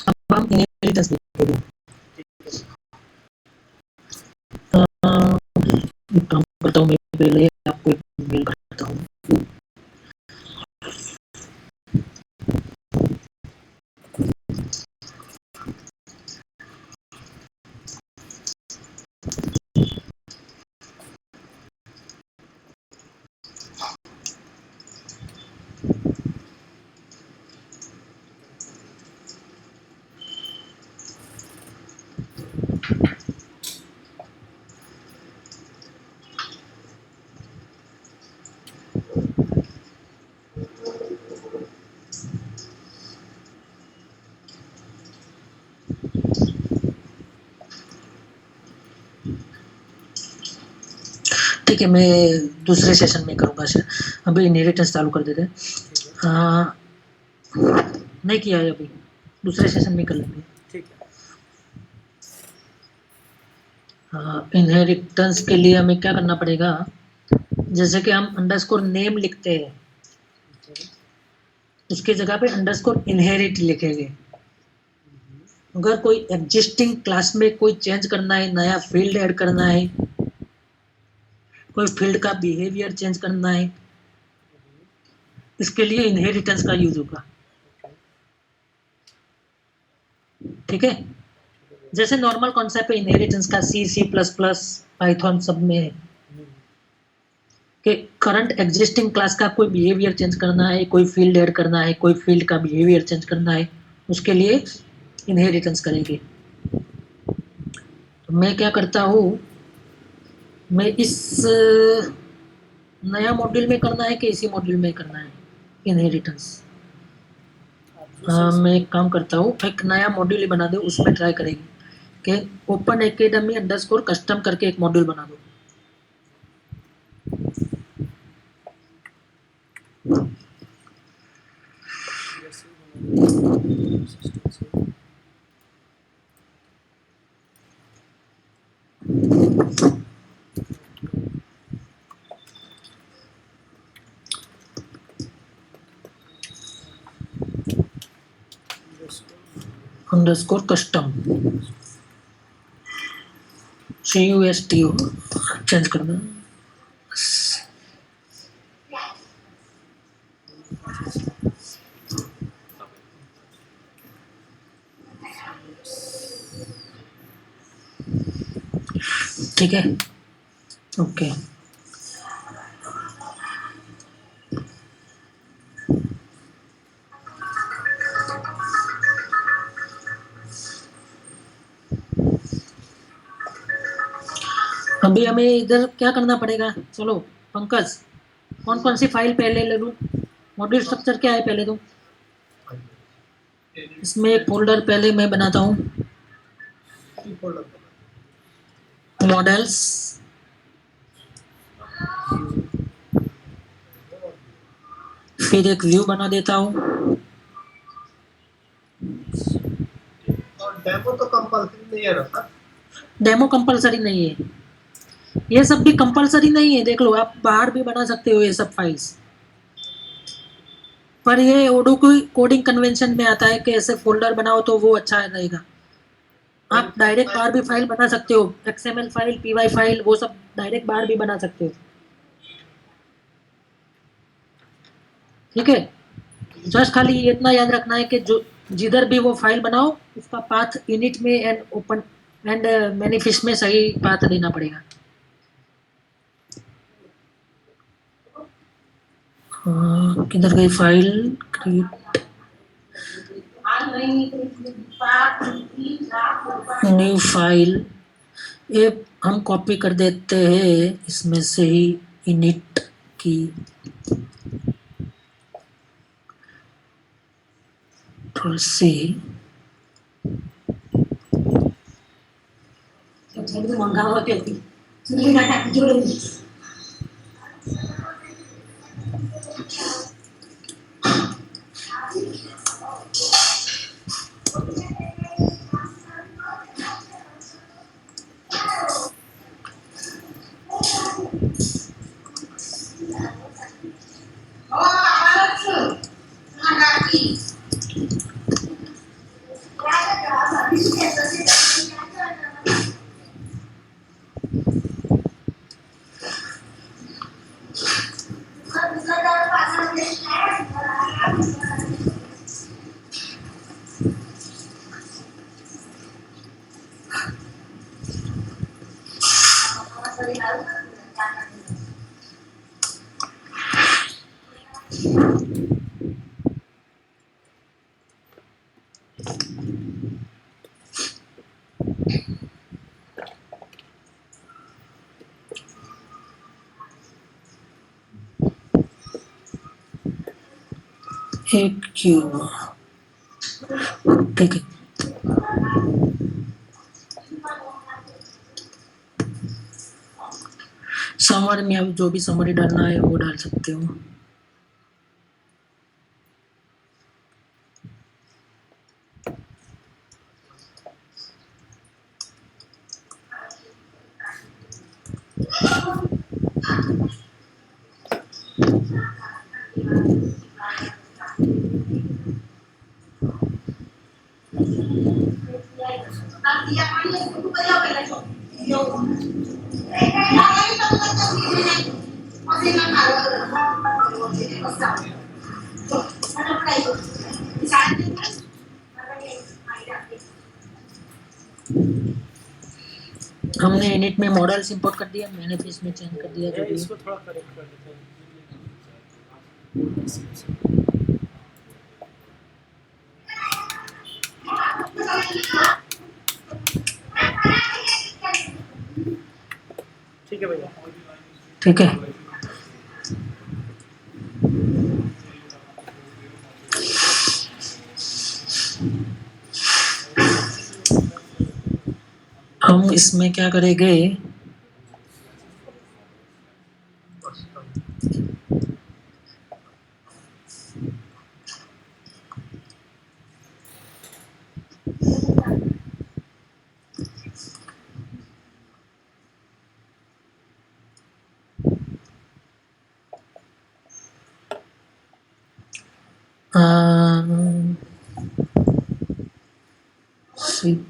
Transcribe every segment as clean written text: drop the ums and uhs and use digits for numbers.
अब हम इनहेरिटेंस देखेंगे। एक काम करता हूँ, मैं पहले आपको एक मेल करता हूँ। ठीक है, मैं दूसरे सेशन में करूँगा सर। अभी इनहेरिटेंस चालू कर देते हैं। नहीं किया है अभी, दूसरे सेशन में कर लेंगे। ठीक है। इनहेरिटेंस के लिए हमें क्या करना पड़ेगा, जैसे कि हम अंडरस्कोर नेम लिखते हैं, उसकी जगह पे अंडरस्कोर इनहेरिट लिखेंगे। अगर कोई एग्जिस्टिंग क्लास में कोई चेंज करना है, नया फील्ड ऐड करना है, कोई फील्ड का बिहेवियर चेंज करना है, इसके लिए इनहेरिटेंस का यूज होगा। ठीक है, जैसे नॉर्मल कॉन्सेप्ट है इनहेरिटेंस का सी प्लस प्लस पाइथन सब में है कि करंट एग्जिस्टिंग क्लास का कोई बिहेवियर चेंज करना है, कोई फील्ड ऐड करना है, कोई फील्ड का बिहेवियर चेंज करना है, उसके लिए इनहेरिटेंस करेंगे। तो मैं क्या करता हूँ, मैं इस नया मॉड्यूल में करना है कि इसी मॉड्यूल में करना है इनहेरिटेंस? मैं एक काम करता हूँ, एक नया मॉड्यूल ही बना दो, उसमें ट्राई करेंगे कि ओपन एकेडमी अंडरस्कोर कस्टम करके एक मॉड्यूल बना दो। अंडरस्कोर कस्टम CUSTO चेंज करना। ठीक है, ओके। अभी हमें इधर क्या करना पड़ेगा, चलो पंकज, कौन कौन सी फाइल पहले ले लूँ? मॉड्यूल स्ट्रक्चर क्या है पहले तो? इसमें एक फोल्डर पहले मैं बनाता हूँ, मॉडल्स, फिर एक व्यू बना देता हूँ। डेमो तो कंपल्सरी नहीं है ना? डेमो कंपल्सरी नहीं है, ये सब भी कंपल्सरी नहीं है, देख लो आप बाहर भी बना सकते हो ये सब फाइल्स, पर ये ओडो की कोडिंग कन्वेंशन में आता है कि ऐसे फोल्डर बनाओ तो वो अच्छा रहेगा। आप डायरेक्ट बाहर भी फाइल बना सकते हो, XML फाइल, PY फाइल, वो सब डायरेक्ट बाहर भी बना सकते हो। ठीक है, जस्ट खाली इतना याद रखना है कि जो जिधर भी वो फाइल बनाओ उसका पाथ इनिट में एंड ओपन एंड मैनिफेस्ट में सही पाथ देना पड़ेगा। किधर गई फाइल? क्रिएट न्यू फाइल, ये हम कॉपी कर देते हैं इसमें से ही इनिट की सी। एक क्यू, ठीक है। समरी में आप जो भी समरी डालना है वो डाल सकते हो। हमने इनिट में मॉडल्स इंपोर्ट कर दिया, मैंने फिर इसमें चेंज कर दिया जो भी इसको थोड़ा करेक्ट कर देते हैं। ठीक है भैया, ठीक है। हम इसमें क्या करेंगे,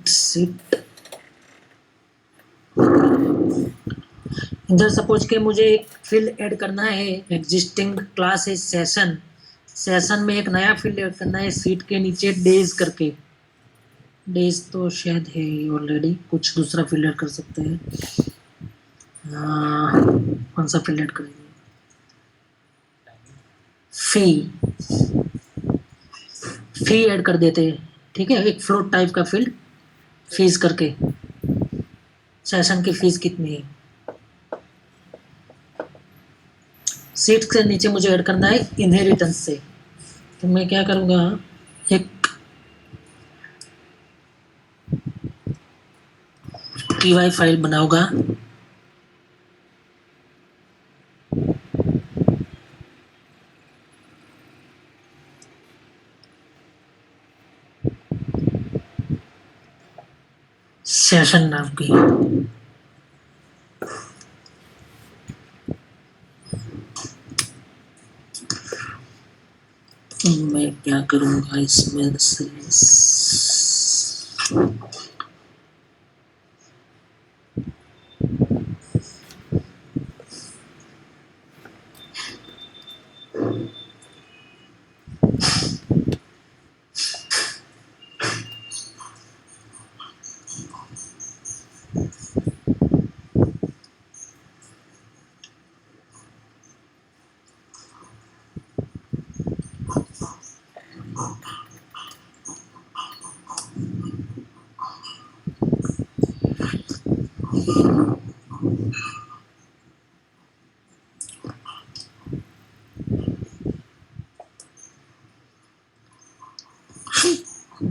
सीट इधर सपोज के मुझे एक फील्ड ऐड करना है, एग्जिस्टिंग क्लास है सेशन, सेशन में एक नया फील्ड ऐड करना है सीट के नीचे डेज करके। डेज तो शायद है ऑलरेडी, कुछ दूसरा फील्ड ऐड कर सकते हैं। कौन सा फील्ड ऐड करेंगे, फी, फी ऐड कर देते हैं, ठीक है। एक फ्लोट टाइप का फील्ड, फीस करके, सेशन की फीस कितनी है। सीट के नीचे मुझे ऐड करना है इनहेरिटेंस से, तो मैं क्या करूँगा, एक py फाइल बनाऊंगा, सेशन नाम की। मैं क्या करूँगा इसमें से,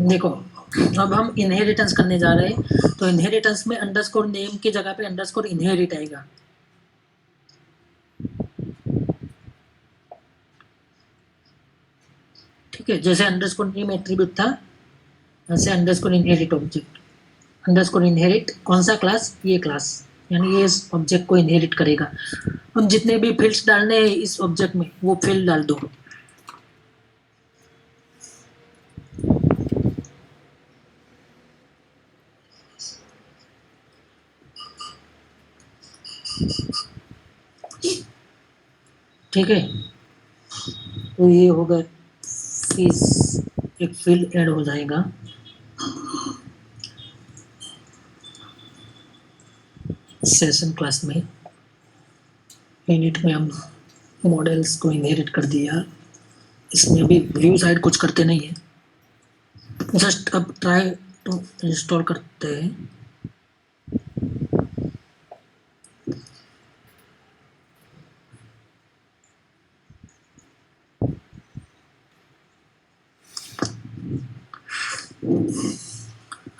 देखो अब हम इनहेरिटेंस करने जा रहे हैं, तो इनहेरिटेंस में अंडरस्कोर नेम की जगह पे अंडरस्कोर इनहेरिट आएगा। ठीक है, जैसे अंडरस्कोर नेम एट्रीब्यूट था, वैसे underscore inherit object, underscore inherit कौन सा क्लास, ये क्लास, यानी ये इस ऑब्जेक्ट को इनहेरिट करेगा। हम जितने भी फील्ड्स डालने हैं इस ऑब्जेक्ट में वो फील्ड डाल दो। ठीक है, तो ये होगा फीस, एक फील्ड ऐड हो जाएगा। सेशन क्लास में इनिट में हम मॉडल्स को इनहेरिट कर दिया। इसमें भी व्यू साइड कुछ करते नहीं है, जस्ट अब ट्राई टू इंस्टॉल करते हैं।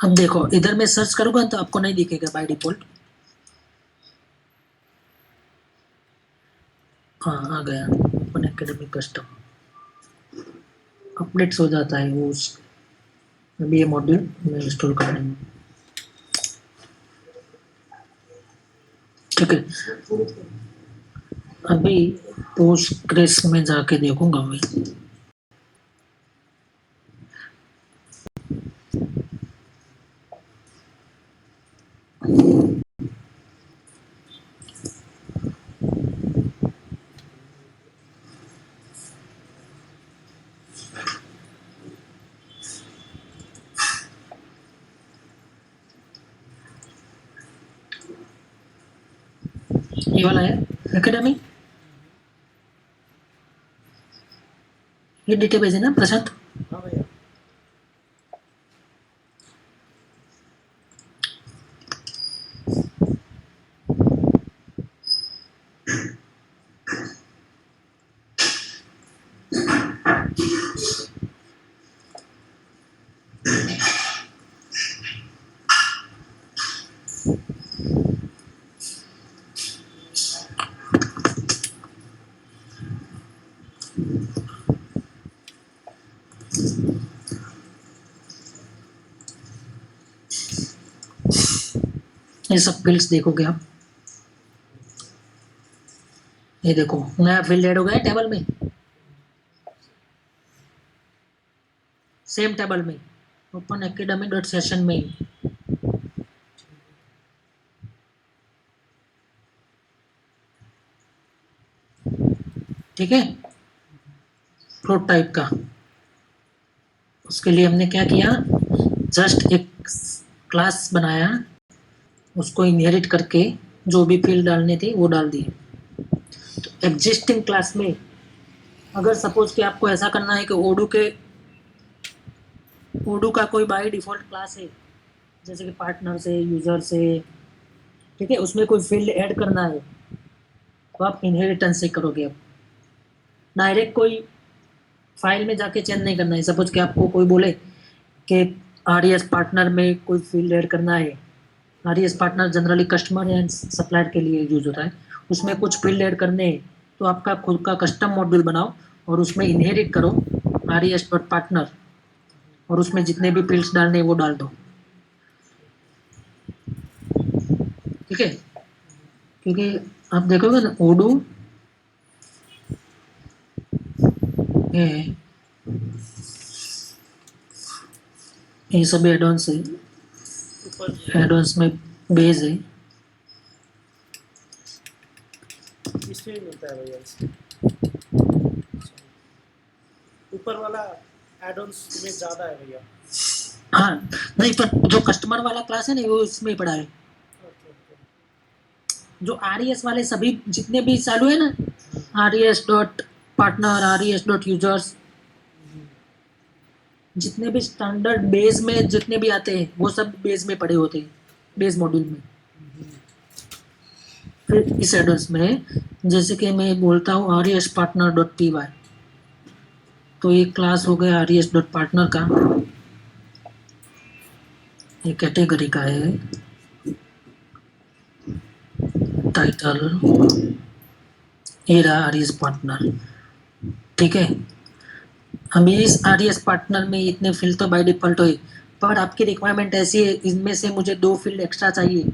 अब देखो इधर मैं सर्च करूंगा तो आपको नहीं दिखेगा बाय डिफॉल्ट। हाँ आ गया ओपन एकेडमी कस्टम, अपडेट्स हो जाता है वो। अभी ये मॉड्यूल मैं इंस्टॉल कर देंगे, ठीक है। अभी पोस्टग्रेस में जाके देखूंगा मैं। ये वाला है एकेडमी, ये डेटाबेस है ना प्रशांत? हाँ भैया। ये सब फील्ड्स देखोगे आप, ये देखो नया फील्ड ऐड हो गया टेबल में, सेम टेबल में ओपन एकेडमी डॉट सेशन में। ठीक है, फ्लोट टाइप का। उसके लिए हमने क्या किया, जस्ट एक क्लास बनाया, उसको इनहेरिट करके जो भी फील्ड डालने थे वो डाल दिए। तो एग्जिस्टिंग क्लास में अगर सपोज कि आपको ऐसा करना है कि ओडू का कोई बाय डिफॉल्ट क्लास है, जैसे कि पार्टनर से, यूजर से, ठीक है, उसमें कोई फील्ड ऐड करना है तो आप इनहेरिटेंस से करोगे। अब डायरेक्ट कोई फाइल में जाके चेंज नहीं करना है। सपोज कि आपको कोई बोले कि आरईएस पार्टनर में कोई फील्ड ऐड करना है, RES partner generally customer and supplier के लिए यूज होता है, उसमें कुछ फील्ड ऐड करने हैं तो आपका खुद का कस्टम मॉड्यूल बनाओ और उसमें इनहेरिट करो आरईएस डॉट पार्टनर, और उसमें जितने भी फील्ड्स डालने हैं वो डाल दो, ठीक है। क्योंकि आप देखोगे ना ओडू ये सब एडवांस है, एडवांस में बेस है। इसमें भी मिलता है भैया, ऊपर वाला एडॉन्स में ज़्यादा है भैया। हाँ नहीं, पर जो कस्टमर वाला क्लास है ना वो इसमें पड़ा है। जो आरईएस वाले सभी जितने भी चालू है ना, RES dot partner, RES dot users, जितने भी स्टैंडर्ड बेस में जितने भी आते हैं वो सब बेस में पड़े होते हैं, बेस मॉड्यूल में। फिर इस एड्रेस में जैसे कि मैं बोलता हूँ RES partner dot P Y, तो ये क्लास हो गया आरईएस डॉट पार्टनर का, ये कैटेगरी का है, टाइटल ये रहा आरईएस पार्टनर, ठीक है। हम इस आरईएस पार्टनर में इतने फील्ड तो बाय डिफॉल्ट हुए, पर आपकी रिक्वायरमेंट ऐसी है इनमें से मुझे 2 फील्ड एक्स्ट्रा चाहिए,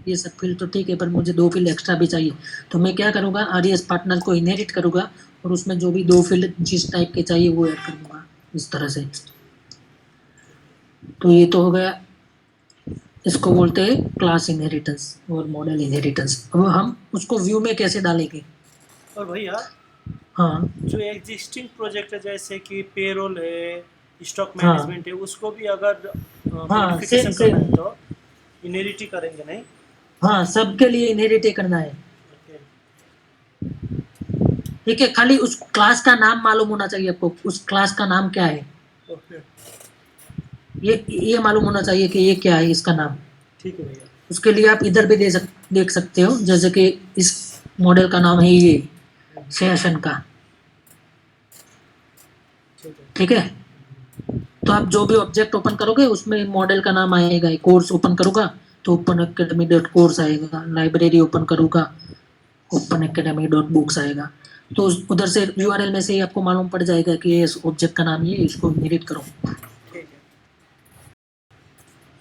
ये सब फील्ड तो ठीक है पर मुझे 2 फील्ड एक्स्ट्रा भी चाहिए, तो मैं क्या करूँगा आरईएस पार्टनर को इनहेरिट करूँगा और उसमें जो भी 2 फील्ड जिस टाइप के चाहिए वो ऐड कर दूँगा इस तरह से। तो ये तो हो गया, इसको बोलते हैं क्लास इनहेरिटेंस और मॉडल इनहेरिटेंस। अब हम उसको व्यू में कैसे डालेंगे? और भैया हाँ जो एग्जिस्टिंग प्रोजेक्ट है जैसे कि पेरोल है, स्टॉक हाँ मैनेजमेंट है, उसको भी अगर हाँ मॉडिफिकेशन सेम करना है तो इनहेरिट ही करेंगे नहीं? हाँ, सबके लिए इनहेरिट करना है। ओके ठीक है, खाली उस क्लास का नाम मालूम होना चाहिए आपको, उस क्लास का नाम क्या है। ओके ये मालूम होना चाहिए कि ये क्या है, इसका नाम। ठीक है भैया। उसके लिए आप इधर भी देख सकते हो, जैसे कि इस मॉडल का नाम है ये सेशन का। ठीक है। ठीक है, तो आप जो भी ऑब्जेक्ट ओपन करोगे उसमें मॉडल का नाम आएगा। कोर्स ओपन करूंगा तो ओपन अकेडमी डॉट कोर्स आएगा, लाइब्रेरी ओपन करूंगा ओपन अकेडमी डॉट बुक्स आएगा। तो उधर से यूआरएल में से ही आपको मालूम पड़ जाएगा कि ये ऑब्जेक्ट का नाम ये है, इसको इनहेरिट करो। ठीक है।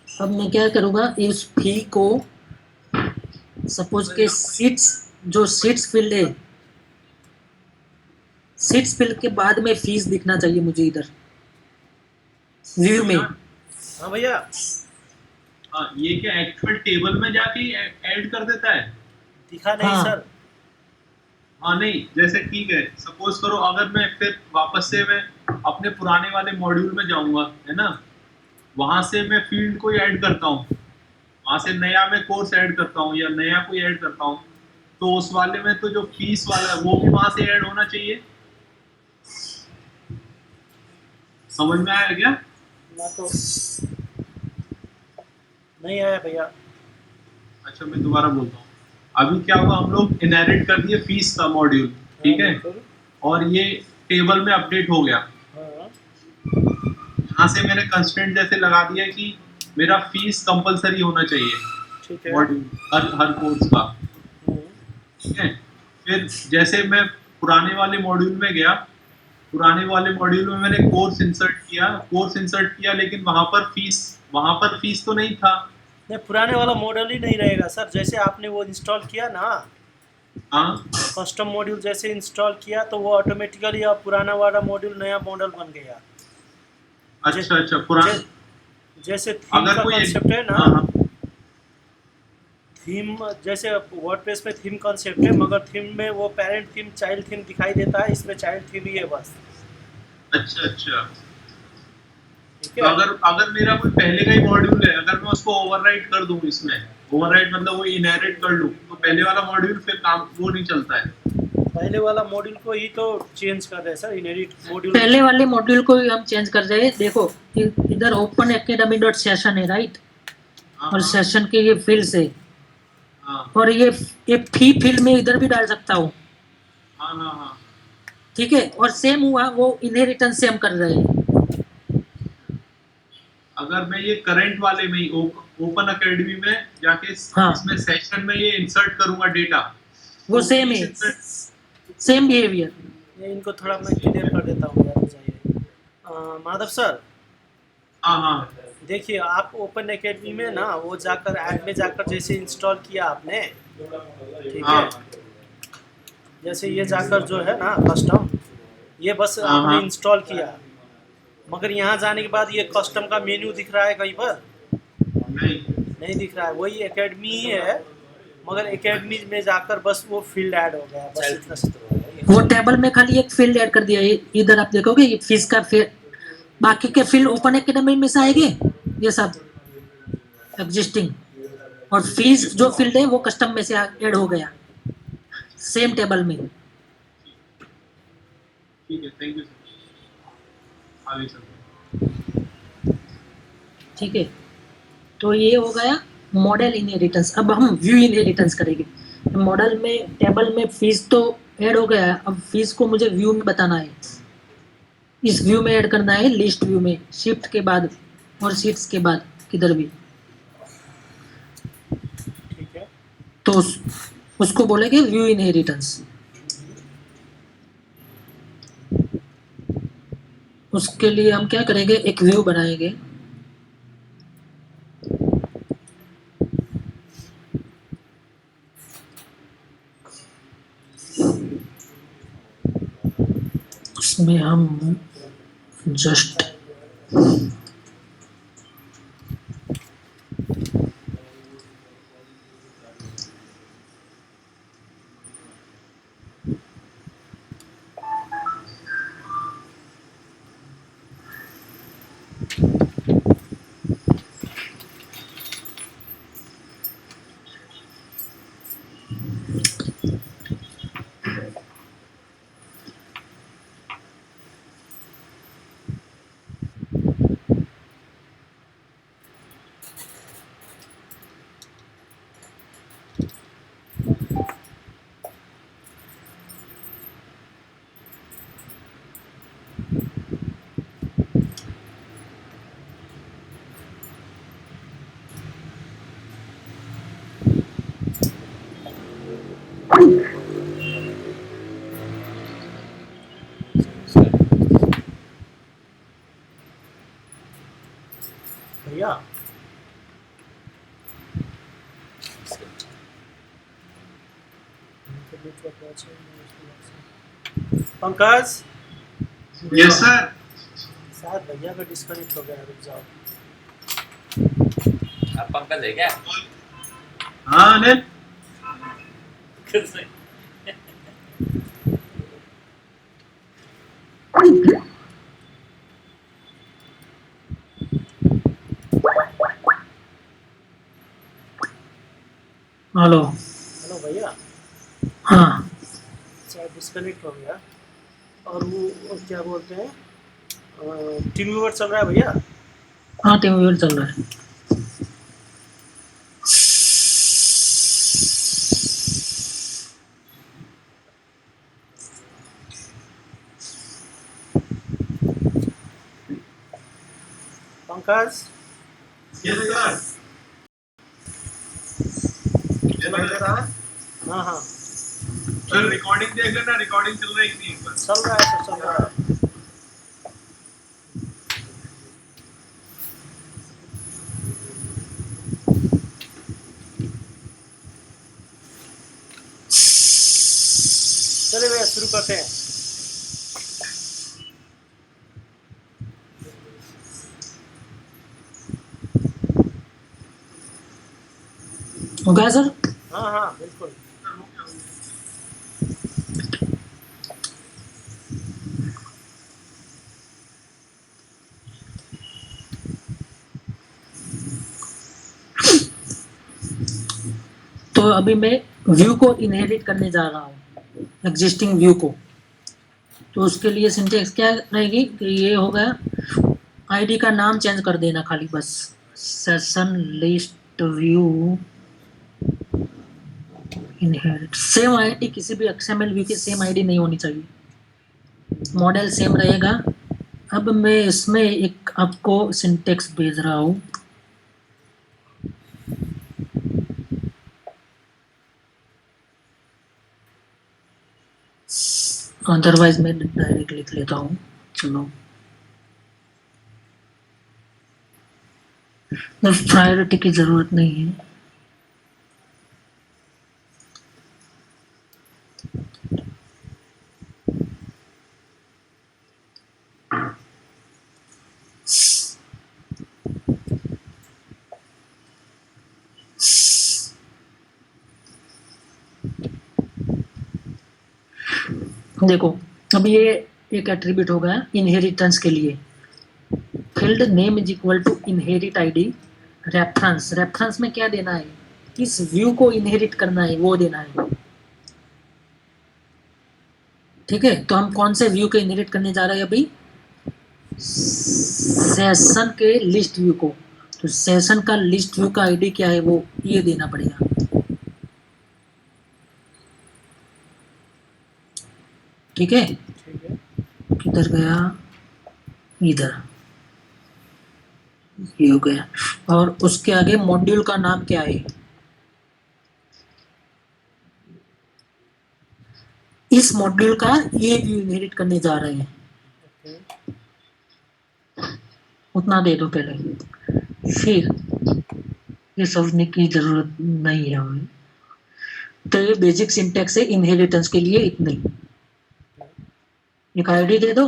अब मैं क्या करूंगा, इस फी को सपोज के सीट्स, जो सीट्स फील्ड है, सीट्स फील्ड के बाद में फीस दिखना चाहिए मुझे इधर व्यू में। हाँ भैया। हाँ, ये क्या एक्चुअल टेबल में जाके ऐड कर देता है? दिखा नहीं हाँ। सर। हाँ नहीं, जैसे ठीक है, सपोज करो अगर मैं फिर वापस से मैं अपने पुराने वाले मॉड्यूल में जाऊंगा, है ना, वहां से मैं फील्ड को ऐड करता हूँ, वहां से नया मैं कोर्स ऐड करता हूँ या नया कोई ऐड करता हूँ, तो उस वाले में तो जो फीस वाला है वो भी वहां से ऐड होना चाहिए। समझ में आया क्या? ना तो नहीं आया भैया। अच्छा, मैं दोबारा बोलता हूँ। अभी क्या हुआ, हम लोग इनहेरिट कर दिए फीस का मॉड्यूल, ठीक है, और ये टेबल में अपडेट हो गया। हाँ यहाँ से मैंने कंस्ट्रेंट जैसे लगा दिया कि मेरा फीस कंपलसरी होना चाहिए ठीक है। मॉड्यूल हर कोर्स का, ठीक है। फिर जैसे मैं पुराने वाले मॉड्यूल में गया, पुराने वाले मॉड्यूल में मैंने कोर्स इंसर्ट किया, लेकिन वहां पर फीस तो नहीं था। नहीं, पुराने वाला मॉडल ही नहीं रहेगा सर। जैसे आपने वो इंस्टॉल किया ना, हाँ, कस्टम मॉड्यूल जैसे इंस्टॉल किया तो वो ऑटोमेटिकली अब पुराना वाला मॉड्यूल नया मॉडल बन गया। अच्छा पुराना। जैसे थीम अगर का कोई कंसेप्ट है ना, हाँ, थीम जैसे वर्डप्रेस में थीम कंसेप्ट है, मगर थीम में वो पेरेंट थीम चाइल्ड थीम दिखाई देता है, इसमें चाइल्ड थीम ही है बस। अच्छा। ठीक तो है। अगर मेरा कोई पहले का ही मॉड्यूल है, अगर मैं उसको ओवरराइट कर दूं, इसमें ओवरराइट मतलब वो इनहेरिट कर लूं, तो पहले वाला मॉड्यूल फिर काम वो नहीं चलता है। पहले वाला मॉड्यूल को ही तो चेंज कर रहे हैं सर, इनहेरिट मॉड्यूल। पहले वाले मॉड्यूल को ही हम चेंज कर रहे हैं। देखो इधर ओपन एकेडमी डॉट सेशन है, राइट, और हाँ सेशन के ये फील्ड है, हाँ और ये फी फील्ड में इधर भी डाल सकता हूँ। हाँ। ठीक है, और सेम हुआ, वो इनहेरिटेंस से हम कर रहे हैं। अगर मैं ये करंट वाले में ही ओपन एकेडमी में जाके हाँ। इसमें सेशन में ये इंसर्ट करूंगा डेटा, वो तो सेम फीस है, insert- सेम बिहेवियर। ये इनको थोड़ा मैं क्लियर कर देता हूँ यार, जाइए। माधव सर, हाँ देखिए आप ओपन एकेडमी में ना वो जाकर ऐप में जाकर जैसे इंस्टॉल किया आपने, ठीक है, हाँ जैसे ये जाकर जो है ना कस्टम, ये बस हाँ आपने हाँ। इंस्टॉल किया, मगर यहाँ जाने के बाद ये कस्टम का मेन्यू दिख रहा है कहीं पर? नहीं नहीं दिख रहा है। वही एकेडमी ही है, मगर एकेडमी में जाकर बस वो फील्ड ऐड हो गया, बस इतना सा तो है। वो टेबल में खाली एक फील्ड ऐड कर दिया है। इधर आप देखोगे ये फीस का फील्ड, बाकी के फील्ड ओपन एकेडमी में से आएंगे, ये सब एग्जिस्टिंग, और फीस जो फील्ड है वो कस्टम में से ऐड हो गया सेम टेबल में। ठीक है, थैंक यू सर। आगे सर। ठीक है, तो ये हो गया मॉडल इनहेरिटेंस। अब हम व्यू इनहेरिटेंस करेंगे। मॉडल में टेबल में फीस तो ऐड हो गया है, अब फीस को मुझे व्यू में बताना है। इस व्यू में ऐड करना है, लिस्ट व्यू में, शिफ्ट के बाद और सीट्स के बाद किधर भी। ठीक है। तो उसको बोलेंगे व्यू इनहेरिटेंस। उसके लिए हम क्या करेंगे, एक व्यू बनाएंगे। उसमें हम जस्ट भैया पंकज यस सर। शायद भैया का डिस्कनेक्ट हो गया, रुक जाओ। आप पंकज है क्या? हाँ अनिल। कैसे? हेलो। हेलो भैया, हाँ शायद डिस्कनेक्ट हो गया। और वो क्या बोलते हैं, टीम व्यूअर चल रहा है भैया? हाँ, टीम व्यूअर चल रहा है। Pankaj yes sir. हाँ हाँ सर रिकॉर्डिंग देख लेना, रिकॉर्डिंग चल रही थी एक बार। चल रहा है सर, चल रहा है। चलिए भैया शुरू करते हैं। हो गया सर? हाँ हाँ बिल्कुल। तो अभी मैं व्यू को इनहेरिट करने जा रहा हूँ, एग्जिस्टिंग व्यू को। तो उसके लिए सिंटेक्स क्या रहेगी कि ये हो गया, आईडी का नाम चेंज कर देना खाली बस, session list view inherit. Same ID, किसी भी एक्सएमएल व्यू की सेम आईडी नहीं होनी चाहिए, मॉडल सेम रहेगा। अब मैं इसमें एक आपको सिंटेक्स भेज रहा हूँ। अदरवाइज मैं डायरेक्ट लिख लेता हूँ, चलो। प्रायोरिटी की जरूरत नहीं है। देखो, अब ये एक एट्रीब्यूट हो गया इनहेरिटेंस के लिए। Field name is equal to inherit ID reference. Reference में क्या देना है, किस व्यू को इनहेरिट करना है वो देना है। ठीक है, तो हम कौन से व्यू को इनहेरिट करने जा रहे हैं अभी? सेशन के लिस्ट व्यू को। तो सेशन का लिस्ट व्यू का आईडी क्या है, वो ये देना पड़ेगा। ठीक है, ठीक है। किधर गया, इधर, ये हो गया। और उसके आगे मॉड्यूल का नाम क्या है, इस मॉड्यूल का ये व्यू इनहेरिट करने जा रहे हैं। ओके। उतना दे दो पहले, फिर ये समझने की जरूरत नहीं है हमें। तो ये बेसिक सिंटेक्स है इनहेरिटेंस के लिए, इतनी। एक आईडी दे दो,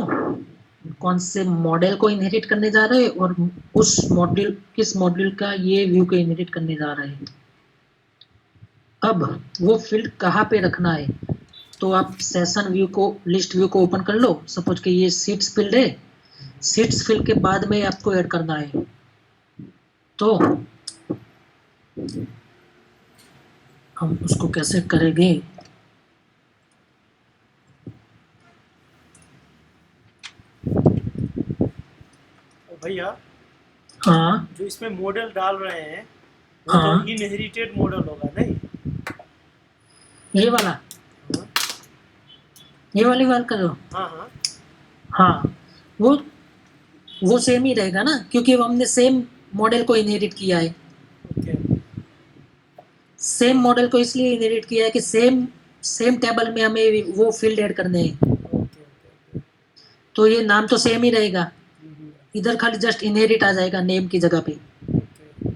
कौन से मॉडल को इनहेरिट करने जा रहे हैं, और उस मॉड्यूल, किस मॉड्यूल का ये व्यू को इनहेरिट करने जा रहे हैं। अब वो फील्ड कहाँ पे रखना है, तो आप सेशन व्यू को, लिस्ट व्यू को ओपन कर लो। सपोज कि ये सीट्स फील्ड है, सीट्स फील्ड के बाद में आपको ऐड करना है। तो हम उसको कैसे करेंगे? भैया हाँ जो इसमें मॉडल डाल रहे हैं वो तो हाँ, इनहेरिटेड मॉडल होगा नहीं? ये वाला, हाँ ये वाली बात करो। हाँ हाँ हाँ, वो सेम ही रहेगा ना, क्योंकि हमने सेम मॉडल को इनहेरिट किया है। ओके सेम मॉडल को इसलिए इनहेरिट किया है कि सेम सेम टेबल में हमें वो फील्ड ऐड करने हैं, ओके ओके तो ये नाम तो सेम ही रहेगा। हम्म, इधर खाली जस्ट इनहेरिट आ जाएगा नेम की जगह पे। ओके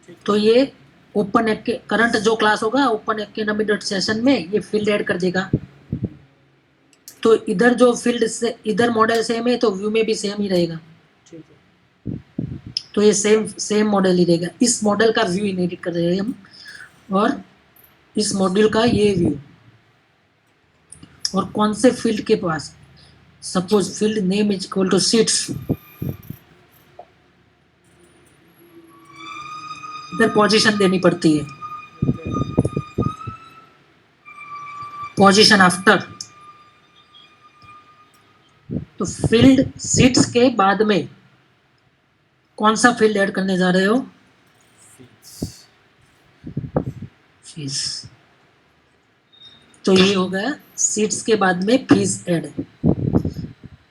ठीक तो है ये ओपन करंट जो क्लास होगा ओपन एकेडमी डॉट सेशन में ये फील्ड ऐड कर देगा। तो इधर जो फील्ड से इधर मॉडल सेम है तो व्यू में भी सेम ही रहेगा। ठीक है तो ये सेम सेम मॉडल ही रहेगा। इस मॉडल का व्यू इनहेरिट कर रहे हैं हम, और इस मॉड्यूल का ये व्यू। और कौन से फील्ड के पास, suppose field name is equal to seats, इधर पोजीशन देनी पड़ती है, पोजीशन आफ्टर। तो फील्ड सीट्स के बाद में कौन सा फील्ड ऐड करने जा रहे हो? फीस। तो ये हो गया सीट्स के बाद में फीस ऐड।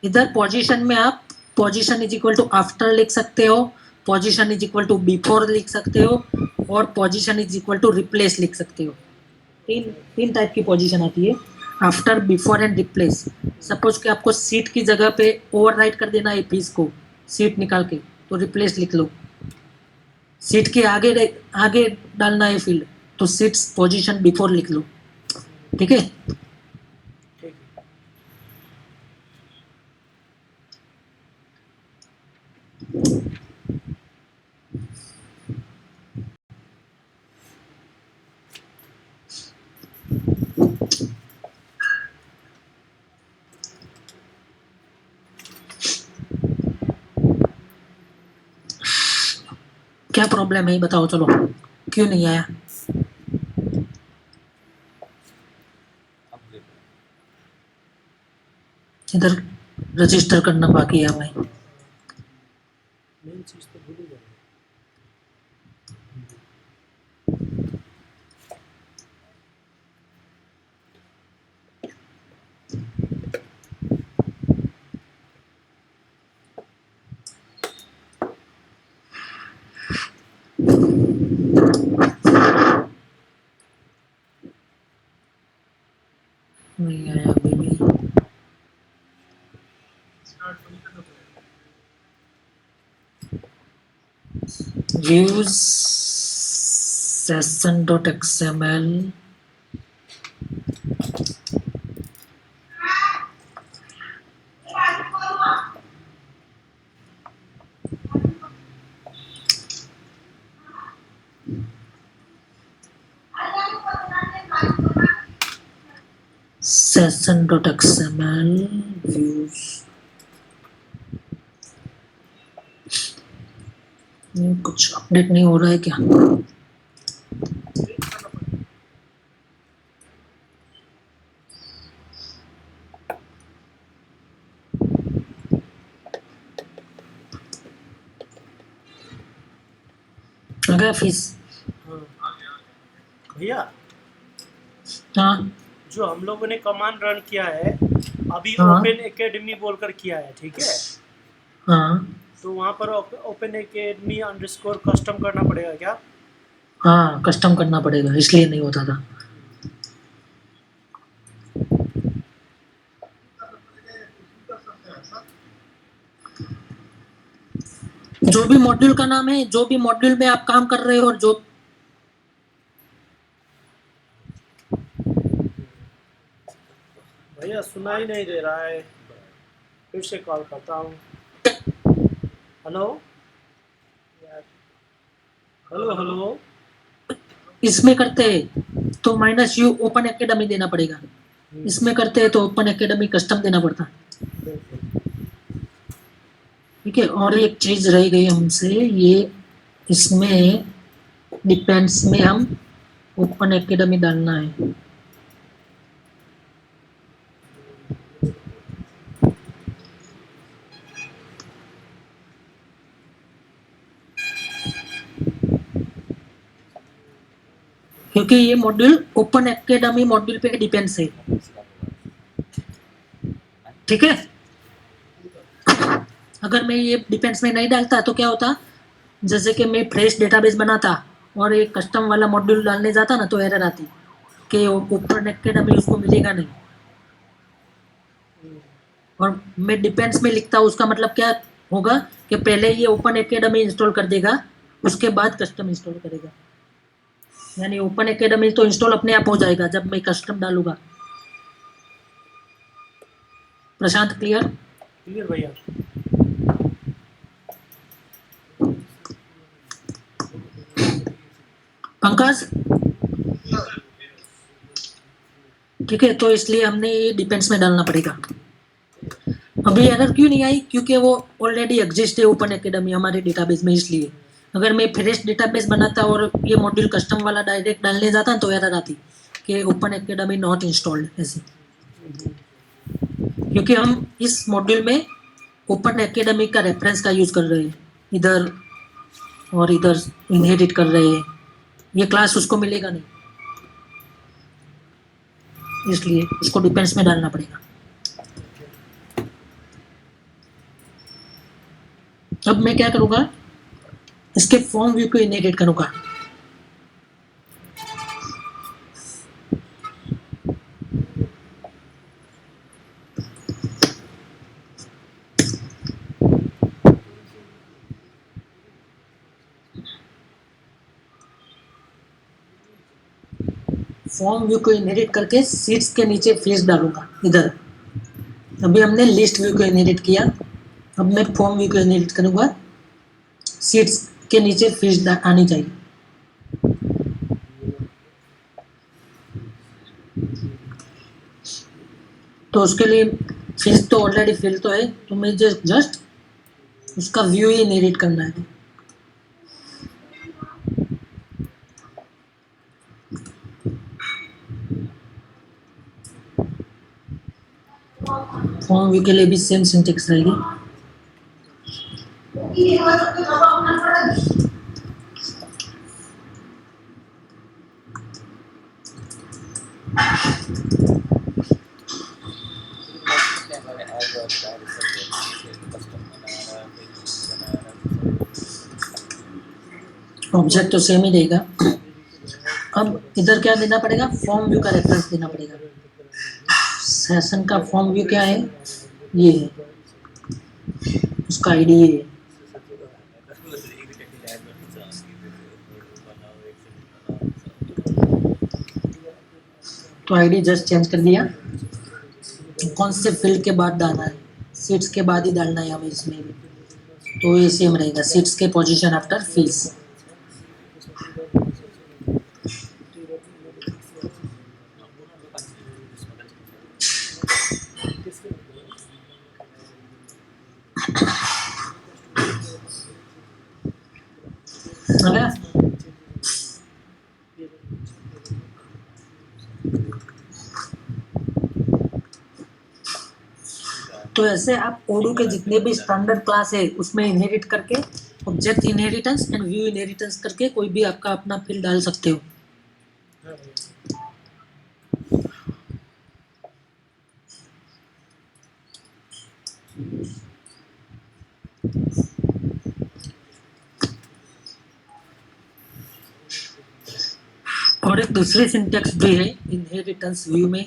इधर पोजीशन में आप position is equal to after लिख सकते हो, position is equal to before लिख सकते हो, और position is equal to replace लिख सकते हो। तीन टाइप की पोजीशन आती है, after, before and replace. Suppose कि आपको सीट की जगह पे ओवरराइट कर देना है फीस को, सीट निकाल के, तो रिप्लेस लिख लो। सीट के आगे डालना है फील्ड, तो सीट्स पोजीशन बिफोर लिख लो। ठीक है। ठीक है क्या प्रॉब्लम है बताओ, चलो क्यों नहीं आया? अब देखो इधर रजिस्टर करना बाकी है हमें। मेन चीज़ तो भूल ही गए नहीं आया अभी भी। views session.xml session.xml views। कुछ अपडेट नहीं हो रहा है क्या? आ गया फीस? हाँ भैया हाँ जो हम लोगों ने कमांड रन किया है अभी हाँ। ओपन एकेडमी बोलकर किया है, ठीक है? हाँ तो वहाँ पर ओपन एकेडमी अंडरस्कोर कस्टम करना पड़ेगा क्या? हाँ, कस्टम करना पड़ेगा, इसलिए नहीं होता था। जो भी मॉड्यूल का नाम है, जो भी मॉड्यूल में आप काम कर रहे हो, और जो भैया सुना ही नहीं दे रहा है, फिर से कॉल करता हूँ। हेलो हेलो हेलो इसमें करते हैं तो माइनस यू ओपन एकेडमी देना पड़ेगा, इसमें करते हैं तो ओपन एकेडमी कस्टम देना पड़ता है। ठीक है। और एक चीज रह गई हमसे, ये इसमें डिपेंड्स में हम ओपन एकेडमी डालना है। क्योंकि ये मॉड्यूल ओपन एकेडमी मॉड्यूल पे डिपेंड्स है, ठीक है। अगर मैं ये डिपेंड्स में नहीं डालता तो क्या होता, जैसे कि मैं फ्रेश डेटाबेस बनाता और एक कस्टम वाला मॉड्यूल डालने जाता ना, तो एरर आती कि ओपन एकेडमी उसको मिलेगा नहीं। और मैं डिपेंड्स में लिखता हूँ, उसका मतलब क्या होगा कि पहले ये ओपन एकेडमी इंस्टॉल कर देगा, उसके बाद कस्टम इंस्टॉल करेगा। यानी ओपन एकेडमी तो इंस्टॉल अपने आप हो जाएगा जब मैं कस्टम डालूंगा। प्रशांत क्लियर? क्लियर भैया। पंकज, ठीक है, तो इसलिए हमने ये डिपेंड्स में डालना पड़ेगा। अभी एरर क्यों नहीं आई, क्योंकि वो ऑलरेडी एग्जिस्ट है ओपन एकेडमी हमारे डेटाबेस में, इसलिए। अगर मैं फ्रेश डेटाबेस बनाता और ये मॉड्यूल कस्टम वाला डायरेक्ट डालने जाता तो एरर आती कि ओपन एकेडमी नॉट इंस्टॉल्ड ऐसे। क्योंकि हम इस मॉड्यूल में ओपन एकेडमी का रेफरेंस का यूज कर रहे हैं, इधर और इधर इनहेरिट कर रहे हैं, ये क्लास उसको मिलेगा नहीं, इसलिए उसको डिपेंड्स में डालना पड़ेगा। अब मैं क्या करूंगा, इसके फॉर्म व्यू को इनहेरिट करूंगा। फॉर्म व्यू को इनहेरिट करके सीट्स के नीचे फील्ड्स डालूंगा इधर। अभी हमने लिस्ट व्यू को इनहेरिट किया, अब मैं फॉर्म व्यू को इनहेरिट करूंगा, सीट्स के नीचे फील्ड्स आनी चाहिए। तो उसके लिए फील्ड तो ऑलरेडी फिल तो है, तो मुझे जस्ट उसका व्यू ही इनहेरिट करना है। फॉर्म व्यू के लिए भी सेम सिंटेक्स रहेगी। ऑब्जेक्ट तो सेम ही रहेगा। अब इधर क्या देना पड़ेगा, फॉर्म व्यू का रेफरेंस देना पड़ेगा। सेशन का फॉर्म व्यू क्या है, ये है, उसका आईडी ये है। तो आईडी जस्ट चेंज कर दिया। कौन से फील्ड के बाद डालना है, सीट्स के बाद ही डालना है हमें इसमें भी, तो ये सेम रहेगा, सीट्स के पोजीशन आफ्टर फील्ड्स। अगर तो ऐसे आप ओडू के जितने भी स्टैंडर्ड क्लास है उसमें इनहेरिट करके object inheritance and view inheritance करके कोई भी आपका अपना फील्ड डाल सकते हो। और एक दूसरी सिंटेक्स भी है इनहेरिटेंस व्यू में।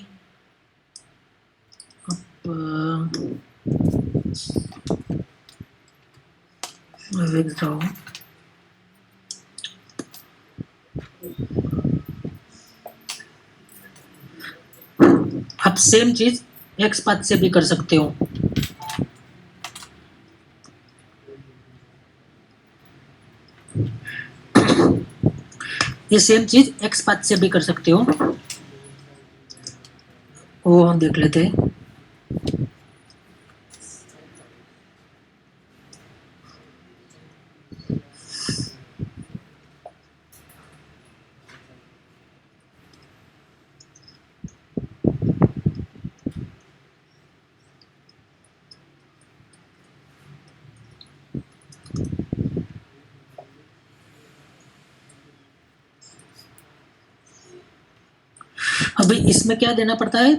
मैं देख रहा हूँ, आप सेम चीज एक्स पाथ से भी कर सकते हो। ये सेम चीज एक्स पाथ से भी कर सकते हो, वो हम देख लेते हैं। अभी इसमें क्या देना पड़ता है,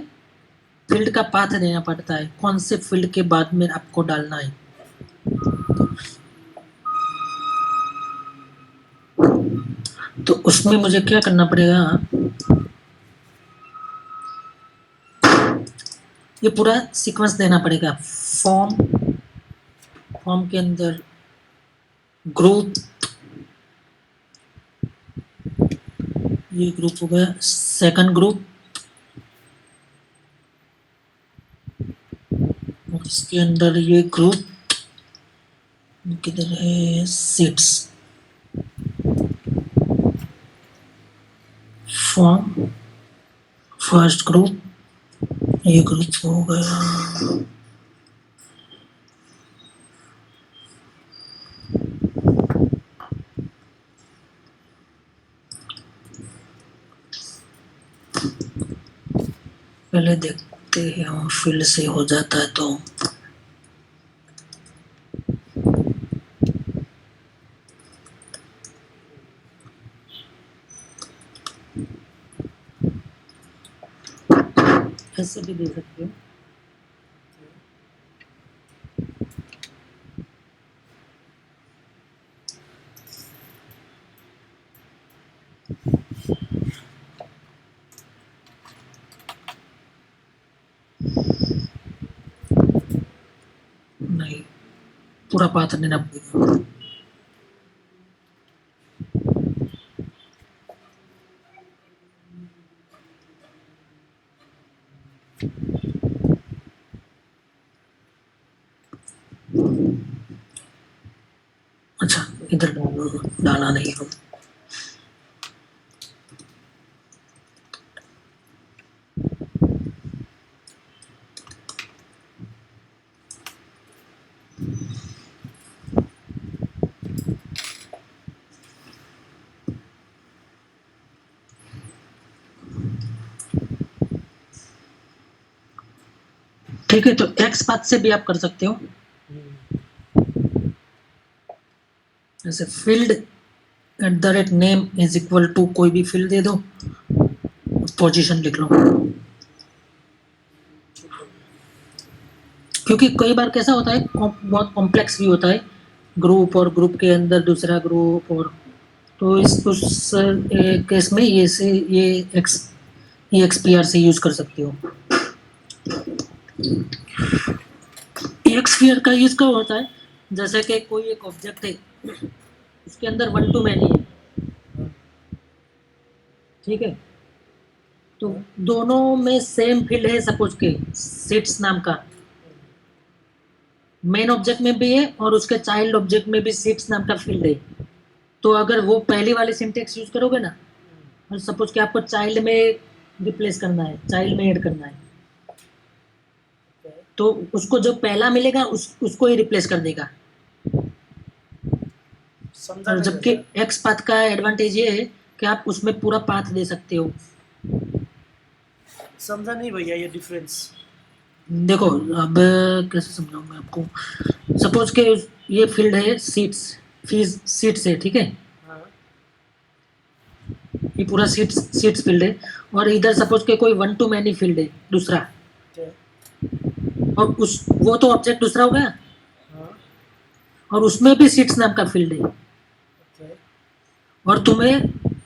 फील्ड का पाथ देना पड़ता है, कौन से फील्ड के बाद में आपको डालना है। तो उसमें मुझे क्या करना पड़ेगा, ये पूरा सीक्वेंस देना पड़ेगा। फॉर्म के अंदर ग्रुप, ये ग्रुप हो गया, सेकंड ग्रुप, और इसके अंदर ये ग्रुप किधर है, सीट्स, फॉर्म फर्स्ट ग्रुप, ये ग्रुप हो गया, पहले देखते हैं फील्ड से हो जाता है तो। ऐसे भी दे सकते हो। नहीं, पूरा पाथ देना पड़ेगा। अच्छा, इधर डाला नहीं हो। ठीक है, तो एक्स पाथ से भी आप कर सकते हो। जैसे field at the rate name is equal to कोई भी फील्ड दे दो, पोजीशन लिख लो। क्योंकि कई बार कैसा होता है, बहुत कॉम्प्लेक्स भी होता है, ग्रुप और ग्रुप के अंदर दूसरा ग्रुप, और तो इस उस केस में ये एक्सपीआर से यूज कर सकते हो। एक्सपीआर का यूज कब होता है, जैसे कि कोई एक ऑब्जेक्ट है, उसके अंदर वन टू मैनी है, ठीक है, तो दोनों में सेम फील्ड है, सपोज के सीट्स नाम का, मेन ऑब्जेक्ट में भी है और उसके चाइल्ड ऑब्जेक्ट में भी सीट्स नाम का फील्ड है। तो अगर वो पहली वाली सिंटेक्स यूज करोगे ना, और सपोज कि आपको चाइल्ड में रिप्लेस करना है, चाइल्ड में ऐड करना है, तो उसको जो पहला मिलेगा उसको ही रिप्लेस कर देगा। समझा और नहीं जबकि भैया। एक्स पाथ का एडवांटेज ये है कि आप उसमें पूरा पाथ दे सकते हो। समझा नहीं भैया ये डिफरेंस। देखो, अब कैसे समझाऊं मैं आपको, सपोज के ये फील्ड है सीट्स, फीस सीट्स है, ठीक है, हाँ ये पूरा सीट्स फील्ड है, और इधर सपोज के कोई वन टू मैनी फील्ड है दूसरा, ओके और उस वो तो ऑब्जेक्ट दूसरा हो गया, हाँ और उसमें भी सीट्स नाम का फील्ड है, ओके और तुम्हें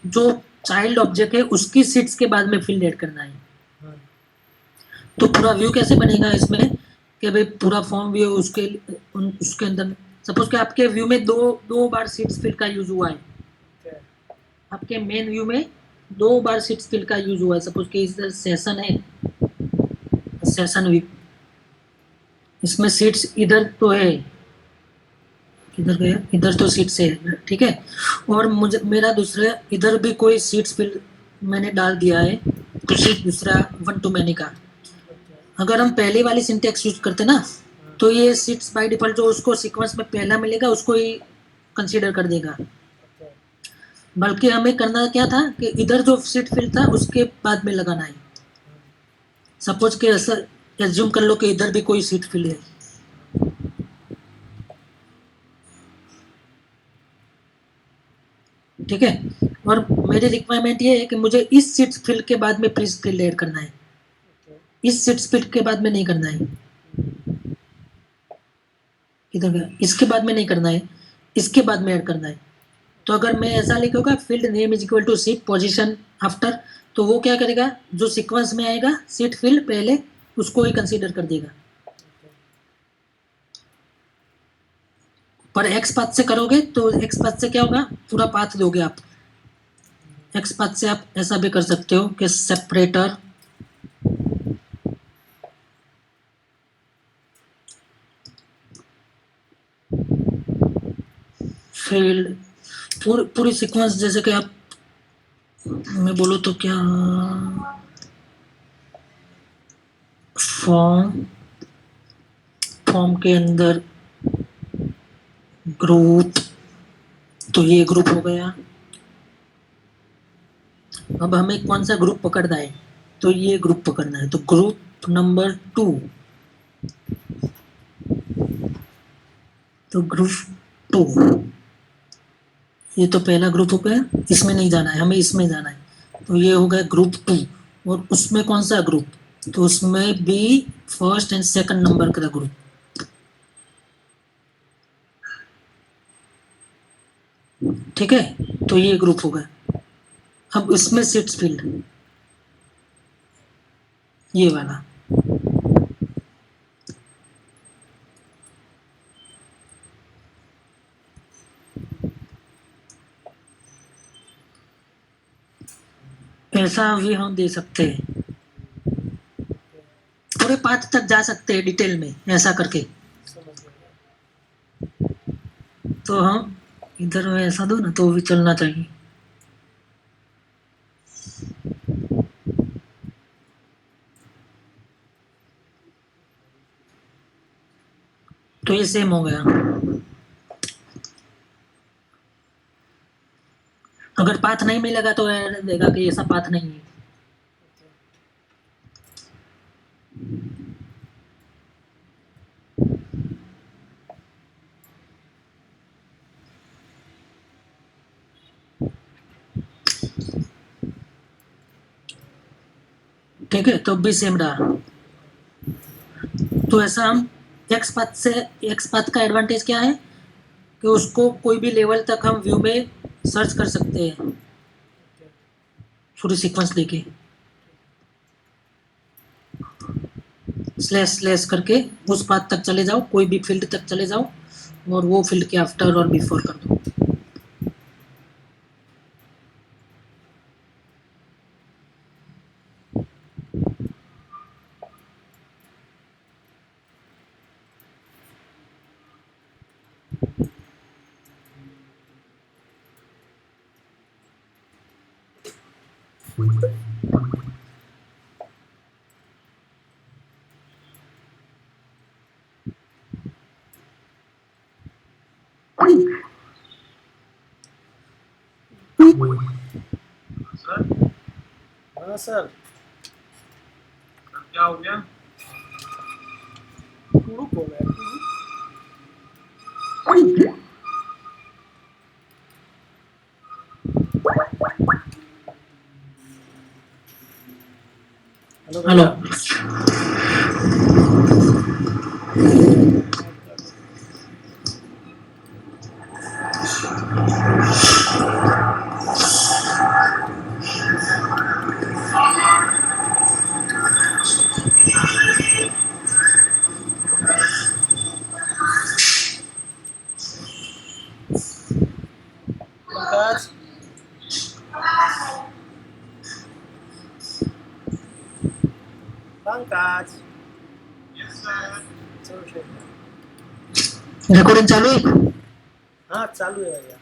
जो चाइल्ड ऑब्जेक्ट है उसकी सीट्स के बाद में फील्ड ऐड करना है। हाँ तो पूरा व्यू कैसे बनेगा इसमें, कि भाई पूरा फॉर्म व्यू उसके अंदर सपोज कि आपके व्यू में दो बार सीट्स फील्ड का यूज हुआ है, ओके आपके मेन व्यू में दो बार सीट्स फील्ड का यूज हुआ है, सपोज कि इधर सेशन है, सेशन व्यू, इसमें सीट्स इधर तो है, किधर गया, इधर तो सीट्स है, ठीक है, और मुझे मेरा दूसरा इधर भी कोई सीट्स फील्ड मैंने डाल दिया है, किसी दूसरा वन टू मैनी का। ओके अगर हम पहले वाली सिंटेक्स यूज करते ना, तो ये सीट्स बाय डिफॉल्ट जो उसको सीक्वेंस में पहला मिलेगा उसको ही कंसीडर कर देगा। ओके बल्कि हमें करना क्या था कि इधर जो सीट फील्ड था उसके बाद में लगाना है। सपोज के ऐसा एज्यूम कर लो कि इधर भी कोई सीट फील्ड है, ठीक है, और मेरी रिक्वायरमेंट ये है कि मुझे इस सीट्स फील्ड के बाद में प्लीज फील्ड ऐड करना है, इस सीट्स फील्ड के बाद में नहीं करना है। किधर गया? इसके बाद में नहीं करना है, इसके बाद में ऐड करना है। तो अगर मैं ऐसा लिखूंगा field name is equal to seat position after, तो वो क्या करेगा, जो सीक्वेंस में आएगा सीट फील्ड पहले उसको ही कंसीडर कर देगा। पर एक्स पाथ से करोगे तो एक्स पाथ से क्या होगा, पूरा पाथ दोगे आप। एक्स पाथ से आप ऐसा भी कर सकते हो कि सेपरेटर फील्ड पूरी सीक्वेंस, जैसे कि आप मैं बोलूँ तो क्या, फॉर्म के अंदर ग्रुप, तो ये ग्रुप हो गया। अब हमें कौन सा ग्रुप पकड़ना है, तो ये ग्रुप पकड़ना है, तो ग्रुप नंबर 2, तो ग्रुप 2 ये तो पहला ग्रुप हो गया, इसमें नहीं जाना है, हमें इसमें जाना है। तो ये हो गया ग्रुप 2, और उसमें कौन सा ग्रुप, तो उसमें भी फर्स्ट एंड सेकंड नंबर का ग्रुप। ठीक है, तो ये ग्रुप होगा। अब इसमें सीट्स फील्ड ये वाला, ऐसा भी हम दे सकते हैं, पूरे पाथ तक जा सकते हैं डिटेल में ऐसा करके। समझ गया। तो हम इधर में ऐसा दो ना, तो भी चलना चाहिए। तो ये सेम हो गया। अगर पाथ नहीं मिलेगा तो एरर देगा कि ऐसा पाथ नहीं है। ठीक है, तो भी सेम रहा। तो ऐसा हम एक्स पाथ का एडवांटेज क्या है कि उसको कोई भी लेवल तक हम व्यू में सर्च कर सकते हैं पूरी सीक्वेंस लेके, स्लैश स्लैश करके उस पाथ तक चले जाओ, कोई भी फील्ड तक चले जाओ और वो फील्ड के आफ्टर और बिफोर कर दो। सर हाँ सर, क्या हो गया? ग्रुप हो गया। Hello hello, Pankaj, Pankaj, yes sir. चलो शेयर। रिकॉर्डिंग चालू है? हाँ चालू है भैया।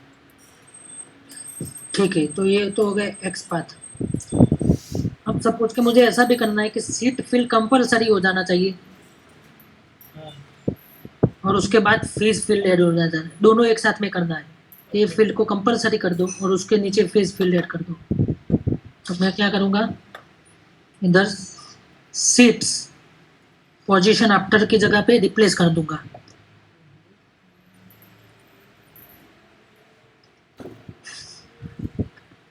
ठीक है, तो ये तो हो गया एक्स पाथ। अब सपोज के मुझे ऐसा भी करना है कि सीट फिल कंपलसरी हो जाना चाहिए हाँ और उसके बाद फेज फील्ड ऐड हो जाता है, दोनों एक साथ में करना है। ये फील्ड को कंपलसरी कर दो और उसके नीचे फेज फील्ड ऐड कर दो। तो मैं क्या करूँगा, इधर सीट्स पोजीशन आफ्टर की जगह पे रिप्लेस कर दूंगा।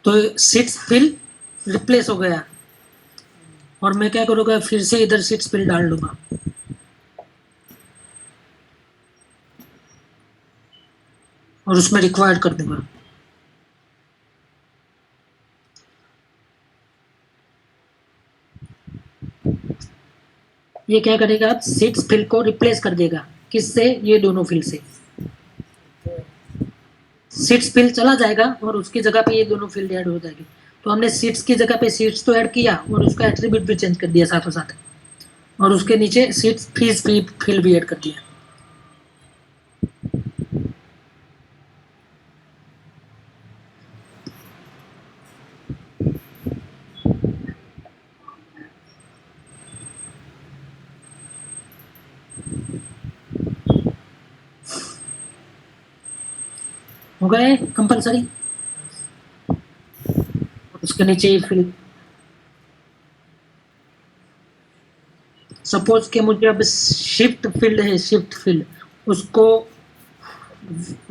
तो सीट्स फिल रिप्लेस हो गया और मैं क्या करूँगा फिर से इधर सीट्स फिल डाल दूंगा। और उसमें रिक्वायर्ड कर दूंगा। ये क्या करेगा सीट्स फिल को रिप्लेस कर देगा किससे, ये दोनों फिल से। सीट्स फिल चला जाएगा और उसकी जगह पे ये दोनों फील्ड ऐड हो जाएगी। तो हमने सीट्स की जगह पे सीट्स तो ऐड किया और उसका एट्रीब्यूट भी चेंज कर दिया साथों साथ और उसके नीचे सीट्स फीस भी फील्ड भी ऐड कर दिया। हो गए कंपलसरी। उसके नीचे ही फिल सपोज के मुझे अब शिफ्ट फील्ड है, शिफ्ट फील्ड उसको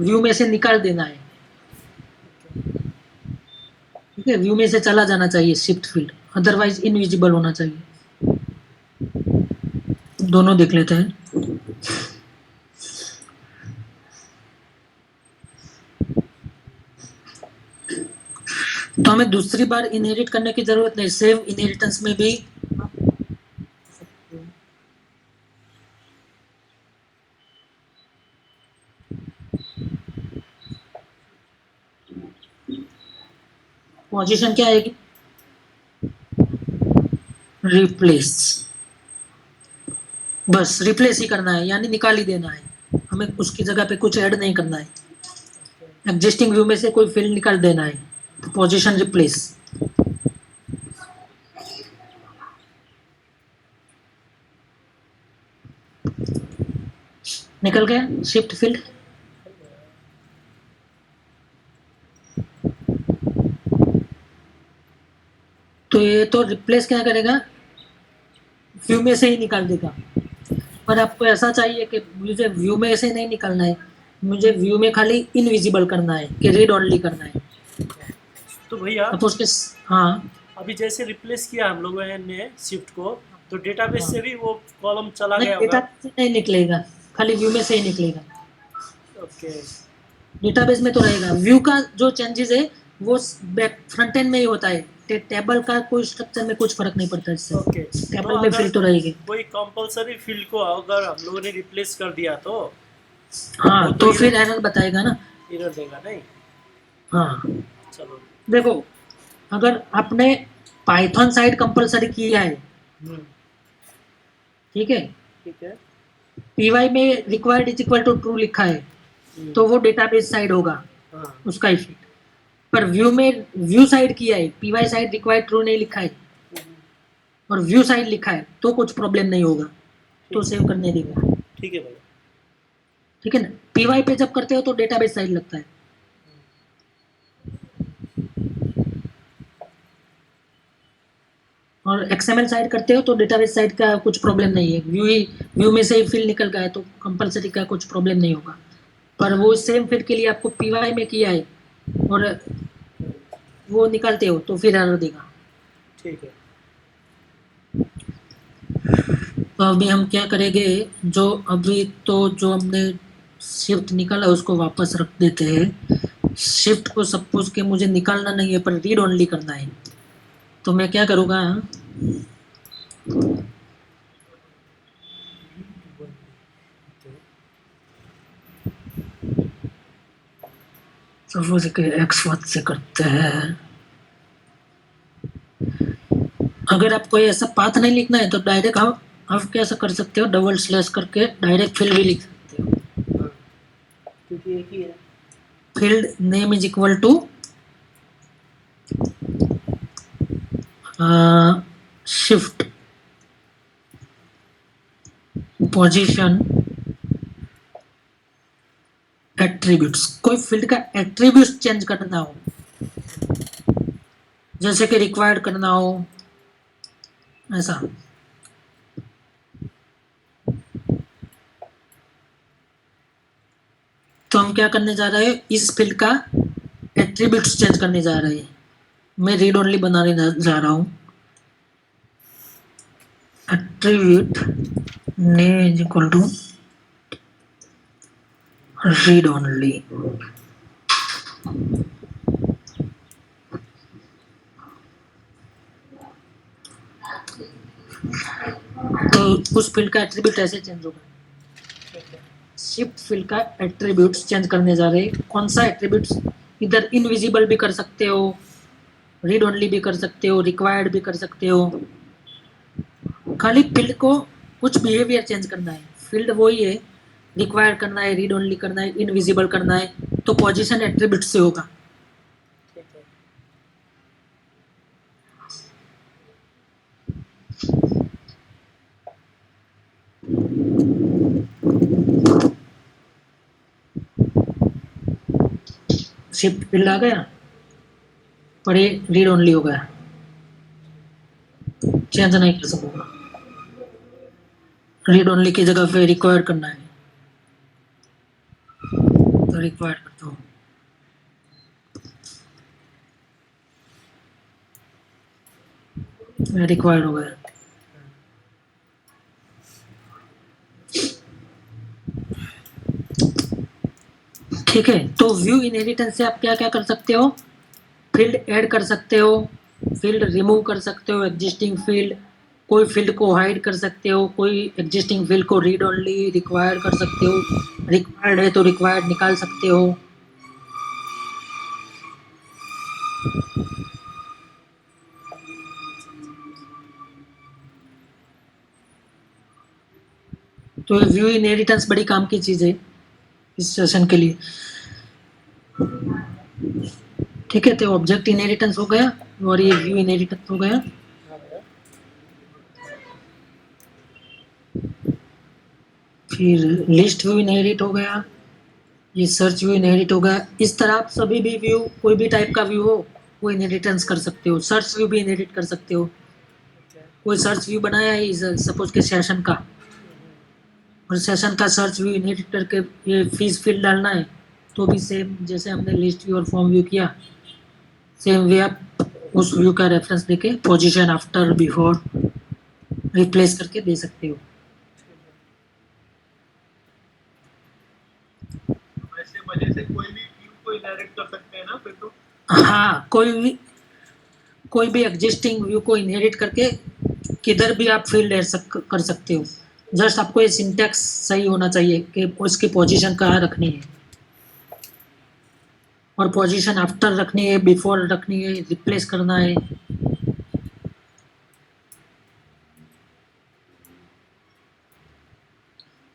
व्यू में से निकाल देना है। ठीक है, व्यू में से चला जाना चाहिए शिफ्ट फील्ड, अदरवाइज इनविजिबल होना चाहिए। दोनों देख लेते हैं। तो हमें दूसरी बार इनहेरिट करने की जरूरत नहीं, सेम इनहेरिटेंस में भी पोजीशन क्या आएगी, रिप्लेस। बस रिप्लेस ही करना है यानी निकाल ही देना है, हमें उसकी जगह पे कुछ ऐड नहीं करना है। एग्जिस्टिंग व्यू में से कोई फील्ड निकाल देना है, तो पोजीशन रिप्लेस। निकल गया शिफ्ट फील्ड। तो ये तो रिप्लेस क्या करेगा, व्यू में से ही निकाल देगा। पर आपको ऐसा चाहिए कि मुझे व्यू में से नहीं निकालना है, मुझे व्यू में खाली इनविजिबल करना है कि रीड ओनली करना है। तो भैया सपोज के हाँ अभी जैसे रिप्लेस किया हम लोगों ने शिफ्ट को, तो डेटाबेस हाँ। से भी वो कॉलम चला नहीं, गया डेटा होगा। से नहीं निकलेगा, खाली व्यू में से ही निकलेगा। ओके डेटाबेस में तो रहेगा, व्यू का जो चेंजेस है वो बैक फ्रंट एंड में ही होता है। टेबल का कोई स्ट्रक्चर में कुछ फर्क नहीं पड़ता इससे। ओके। टेबल में फील्ड तो रहेगी। कोई कंपलसरी फील्ड को अगर हम लोगों ने रिप्लेस कर दिया तो हाँ तो फिर एरर बताएगा ना। एरर देगा नहीं। हाँ चलो देखो, अगर आपने पाइथन साइड कंपलसरी किया है, ठीक है, ठीक है। पीवाई में required is equal to true लिखा है तो वो डेटाबेस साइड होगा, हाँ उसका इफेक्ट। पर व्यू में व्यू साइड किया है, पीवाई साइड रिक्वायर्ड ट्रू नहीं लिखा है और व्यू साइड लिखा है तो कुछ प्रॉब्लम नहीं होगा, तो सेव करने देगा। ठीक है भाई। ठीक है ना, पीवाई पे जब करते हो तो डेटाबेस साइड लगता है। और एक्सएमएल साइड करते हो तो डेटाबेस साइड का कुछ प्रॉब्लम नहीं है, व्यू में से ही फील्ड निकल गया है तो कंपलसरी का कुछ प्रॉब्लम नहीं होगा। पर वो सेम फील्ड के लिए आपको पीवाई में किया है और वो निकालते हो तो फिर एरर देगा। ठीक है। तो अभी हम क्या करेंगे, जो अभी तो जो हमने शिफ्ट निकाला उसको वापस रख देते हैं। शिफ्ट को सपोज के मुझे निकालना नहीं है पर रीड ओनली करना है, तो मैं क्या करूँगा, सपोज के एक्स वाट से करते हैं। अगर आपको ऐसा पाथ नहीं लिखना है तो डायरेक्ट आप कैसा कर सकते हो, डबल स्लैश करके डायरेक्ट फील्ड भी लिख सकते हो। क्योंकि एक ही है। Field name is equal to shift position attributes. कोई फील्ड का एट्रीब्यूट्स चेंज करना हो, जैसे कि रिक्वायर्ड करना हो, ऐसा। तो हम क्या करने जा रहे हैं, इस फील्ड का एट्रीब्यूट्स चेंज करने जा रहे हैं। मैं रीड ओनली बनाने जा रहा हूँ। Attribute name is equal to read only. तो उस फील्ड का एट्रीब्यूट ऐसे चेंज होगा। शिफ्ट फील्ड का एट्रीब्यूट्स चेंज करने जा रहे हैं। कौन सा एट्रीब्यूट्स? इधर इनविजिबल भी कर सकते हो, रीड ओनली भी कर सकते हो, रिक्वायर्ड भी कर सकते हो। खाली फील्ड को कुछ बिहेवियर चेंज करना है। फील्ड वही है, रिक्वायर करना है, रीड ओनली करना है, इनविजिबल करना है, तो पोजीशन एट्रीब्यूट से होगा। ठीक है। शिफ्ट फील्ड आ गया, पर ये रीड ओनली हो गया, चेंज नहीं कर सकूंगा। रीड ओनली की जगह पे रिक्वायर करना है, तो रिक्वायर करता हूँ। रिक्वायर्ड हो गया। ठीक है, तो व्यू इनहेरिटेंस से आप क्या क्या कर सकते हो? फील्ड ऐड कर सकते हो, फील्ड रिमूव कर सकते हो, एग्जिस्टिंग फील्ड, कोई फील्ड को हाइड कर सकते हो, कोई एग्जिस्टिंग फील्ड को रीड ओनली रिक्वायर कर सकते हो, रिक्वायर्ड है तो रिक्वायर्ड निकाल सकते हो। तो व्यू इनहेरिटेंस बड़ी काम की चीज है इस सेशन के लिए। ठीक है, तो ऑब्जेक्ट इनहेरिटेंस हो गया और ये व्यू इनहेरिटेंस हो गया। फिर लिस्ट व्यू इनहेरिट हो गया, ये सर्च व्यू इनहेरिट हो गया। इस तरह आप सभी भी व्यू, कोई भी टाइप का व्यू हो, वो इनहेरिटेंस कर सकते हो। सर्च व्यू भी इनहेरिट कर सकते हो। कोई सर्च व्यू बनाया है सपोज के सेशन का, और सेशन का सर्च व्यू इनहेरिट करके ये फीस फील्ड डालना है, तो भी सेम जैसे हमने लिस्ट व्यू और फॉर्म व्यू किया, सेम वे आप उस व्यू का रेफरेंस देके पोजीशन आफ्टर बिफोर रिप्लेस करके दे सकते हो। वैसे वजह से कोई भी व्यू को इनहेरिट कर सकते हैं ना फिर तो। हाँ, कोई भी एग्जिस्टिंग व्यू को इनहेरिट करके किधर भी आप फील्ड कर सकते हो। जस्ट आपको ये सिंटैक्स सही होना चाहिए कि उसकी पोजीशन कहाँ रखनी है, और पोजीशन आफ्टर रखनी है, बिफोर रखनी है, रिप्लेस करना है।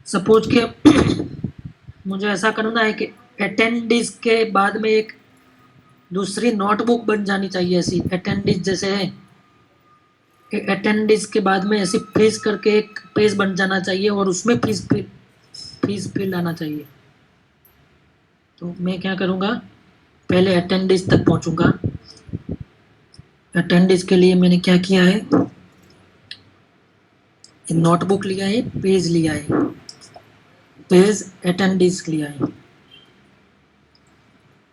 सपोज के मुझे ऐसा करना है कि अटेंडिस के बाद में एक दूसरी नोटबुक बन जानी चाहिए, ऐसी अटेंडिस जैसे है, अटेंडिस के बाद में ऐसी फीस करके एक पेज बन जाना चाहिए और उसमें फीस फील्ड आना चाहिए। तो मैं क्या करूँगा, पहले अटेंडिस तक पहुँचूँगा। अटेंडिस के लिए मैंने क्या किया है, नोटबुक लिया है, पेज लिया है, पेज अटेंडिस लिया है।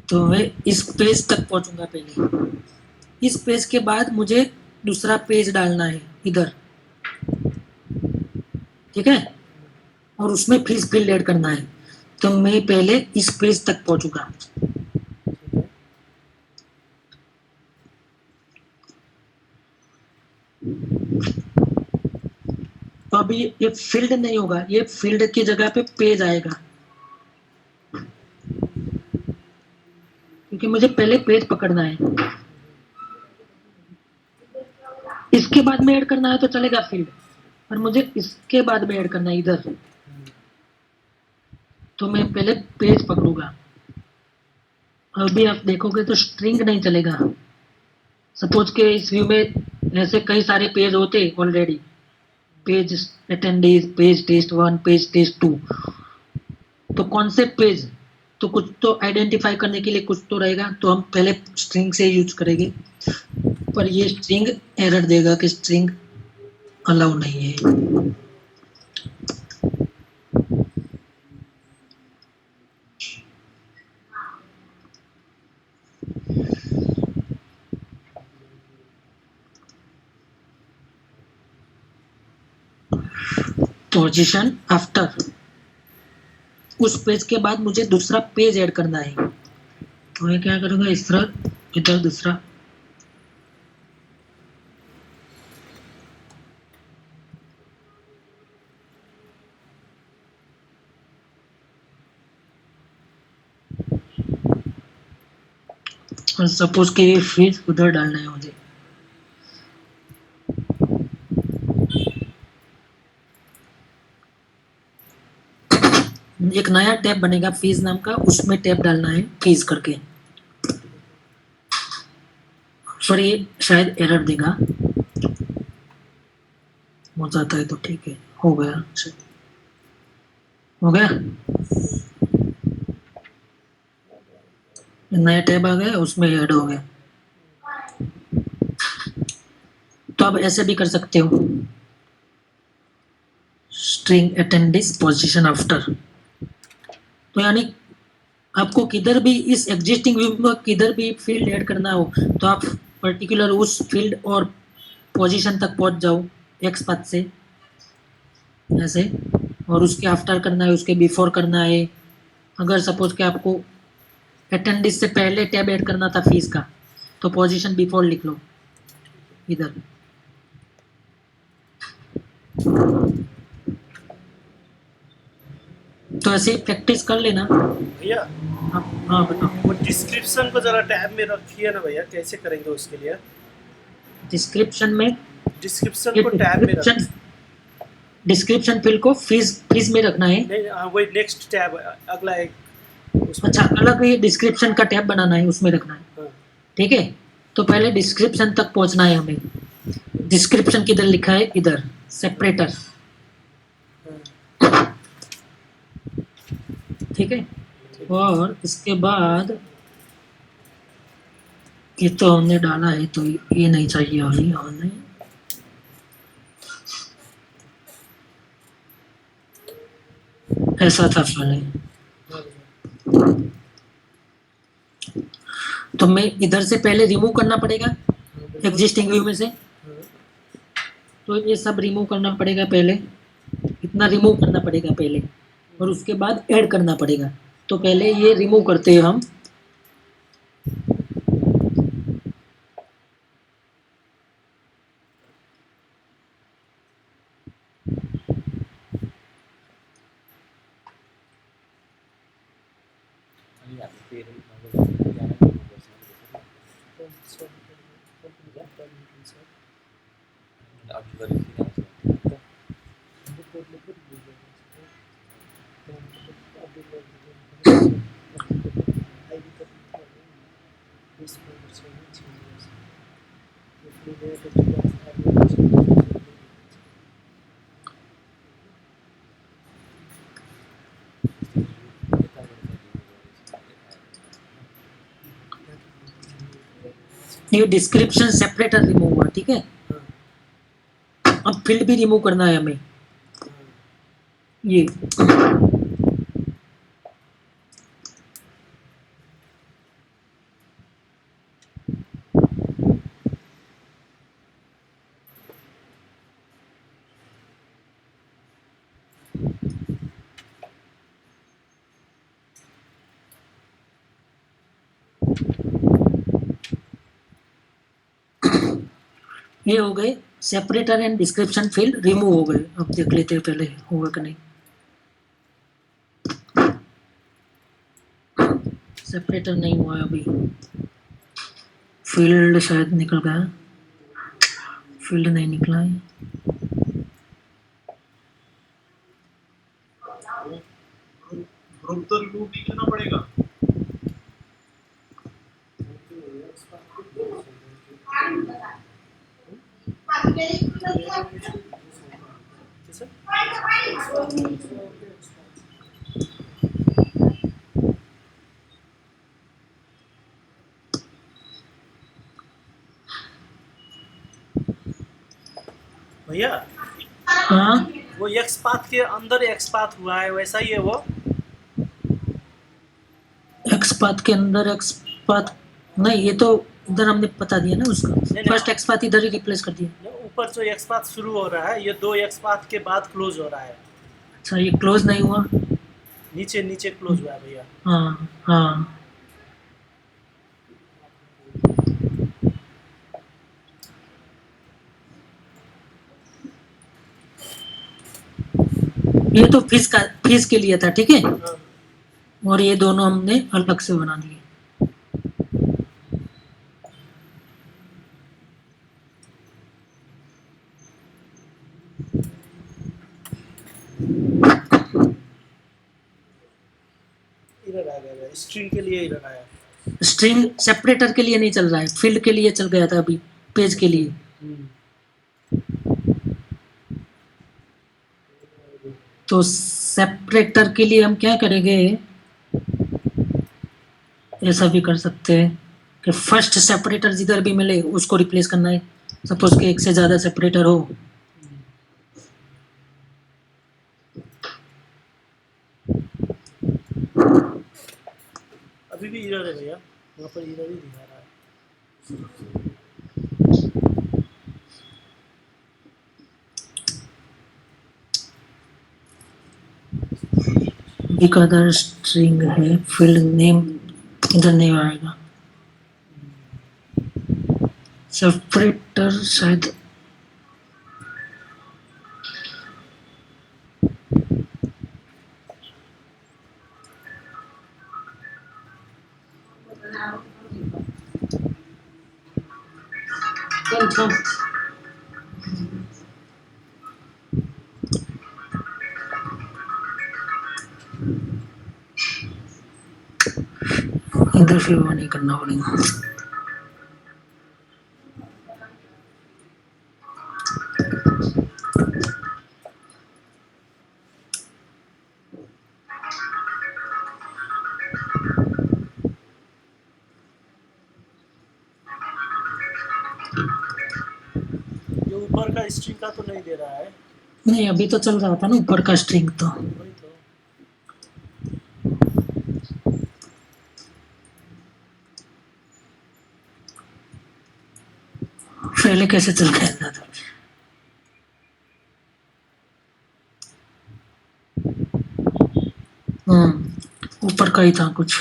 तो मैं इस पेज तक पहुँचूँगा पहले। इस पेज के बाद मुझे दूसरा पेज डालना है इधर, ठीक है, और उसमें फीस फील्ड ऐड करना है। तो मैं पहले इस पेज तक पहुँचूँगा। तो अभी ये फील्ड नहीं होगा, ये फील्ड की जगह पे पेज आएगा, क्योंकि मुझे पहले पेज पकड़ना है। इसके बाद में ऐड करना है तो चलेगा फील्ड, पर मुझे इसके बाद में ऐड करना है इधर, तो मैं पहले पेज पकड़ूंगा। अभी आप देखोगे तो स्ट्रिंग नहीं चलेगा। सपोज के इस व्यू में ऐसे कई सारे पेज होते already, page attendees, page test 1, page test 2, तो कौन से पेज, तो कुछ तो आइडेंटिफाई करने के लिए कुछ तो रहेगा, तो हम पहले स्ट्रिंग से यूज करेंगे। पर ये स्ट्रिंग एरर देगा कि स्ट्रिंग अलाउ नहीं है। पोजीशन आफ्टर, उस पेज के बाद मुझे दूसरा पेज ऐड करना है, तो मैं क्या करूँगा, इस तरह इधर दूसरा और सपोज कि ये फिर उधर डालना है मुझे। एक नया टैब बनेगा फीस नाम का, उसमें टैब डालना है फीस करके। सॉरी ये शायद एरर देगा, हो जाता है तो ठीक है, हो गया, हो गया, नया टैब आ गया, उसमें ऐड हो गया। तो आप ऐसे भी कर सकते हो, स्ट्रिंग अटेंडिस पोजीशन आफ्टर। तो यानी आपको किधर भी इस एग्जिस्टिंग व्यू में किधर भी फील्ड ऐड करना हो तो आप पर्टिकुलर उस फील्ड और पोजीशन तक पहुंच जाओ एक्स पाथ से ऐसे, और उसके आफ्टर करना है, उसके बिफोर करना है। अगर सपोज कि आपको अटेंडिस से पहले टैब ऐड करना था फीस का, तो पोजीशन बिफोर लिख लो इधर। तो ऐसे प्रैक्टिस कर लेना। भैया हाँ बताओ। वो डिस्क्रिप्शन को जरा टैब में रखिए ना भैया, कैसे करेंगे उसके लिए? डिस्क्रिप्शन में, डिस्क्रिप्शन ये को टैब में रख, डिस्क्रिप्शन फील्ड को फीस में रखना है। नहीं वही नेक्स्ट टैब अगला एक उसमें। अच्छा, अलग ये डिस्क्रिप्शन का टैब बनाना है, उसमें रखना है, हाँ, ठीक है। तो पहले डिस्क्रिप्शन तक पहुंचना है हमें। डिस्क्रिप्शन किधर लिखा है, इधर सेपरेटर, हाँ। ठीक है। और इसके बाद ये तो हमने डाला है, तो ये नहीं चाहिए अभी हमें। ऐसा था पहले, तो मैं इधर से पहले रिमूव करना पड़ेगा एग्जिस्टिंग व्यू में से, तो ये सब रिमूव करना पड़ेगा पहले, इतना रिमूव करना पड़ेगा पहले, और उसके बाद ऐड करना पड़ेगा। तो पहले ये रिमूव करते हैं हम। ये डिस्क्रिप्शन सेपरेटर रिमूव हुआ, ठीक है। अब फील्ड भी रिमूव करना है हमें, ये ये हो गए separator and description field remove हो गए। अब देख लेते हैं पहले होगा कि नहीं। सेपरेटर नहीं हुआ है अभी, फील्ड शायद निकल गया, फील्ड नहीं निकला है। ग्रुप तो रिमूव नहीं करना पड़ेगा। भैया हाँ, वो एक्स पाथ के अंदर एक्स पाथ हुआ है, वैसा ही है वो। एक्स पाथ के अंदर एक्स पाथ नहीं, ये तो इधर हमने बता दिया ना उसका, नहीं। फर्स्ट एक्स पाथ इधर ही रिप्लेस कर दिया। ऊपर जो एक्स पाथ शुरू हो रहा है ये 2 एक्स पाथ के बाद क्लोज हो रहा है, अच्छा ये क्लोज नहीं हुआ। नीचे नीचे क्लोज हुआ है भैया। हाँ हाँ ये तो फीस के लिए था, ठीक है। हाँ, और ये दोनों हमने अलग से बना दिए। इधर आ गया, स्ट्रिंग के लिए इधर आया। स्ट्रिंग सेपरेटर के लिए नहीं चल रहा है, फील्ड के लिए चल गया था अभी, पेज के लिए। हम्म, तो सेपरेटर के लिए हम क्या करेंगे, ऐसा भी कर सकते हैं कि फर्स्ट सेपरेटर जिधर भी मिले उसको रिप्लेस करना है। सपोज कि एक से ज़्यादा सेपरेटर हो, अभी भी इधर है भैया, वहाँ पर इधर ही दिखा रहा है। एक अदर स्ट्रिंग है, फील्ड नेम इधर नहीं आएगा। सेपरेटर शायद इधर फिर वो नहीं करना पड़ेगा। ये ऊपर का स्ट्रिंग का तो नहीं दे रहा है। नहीं अभी तो चल रहा था ना ऊपर का स्ट्रिंग, तो वही तो। पहले कैसे चल गया था। ऊपर का ही था कुछ।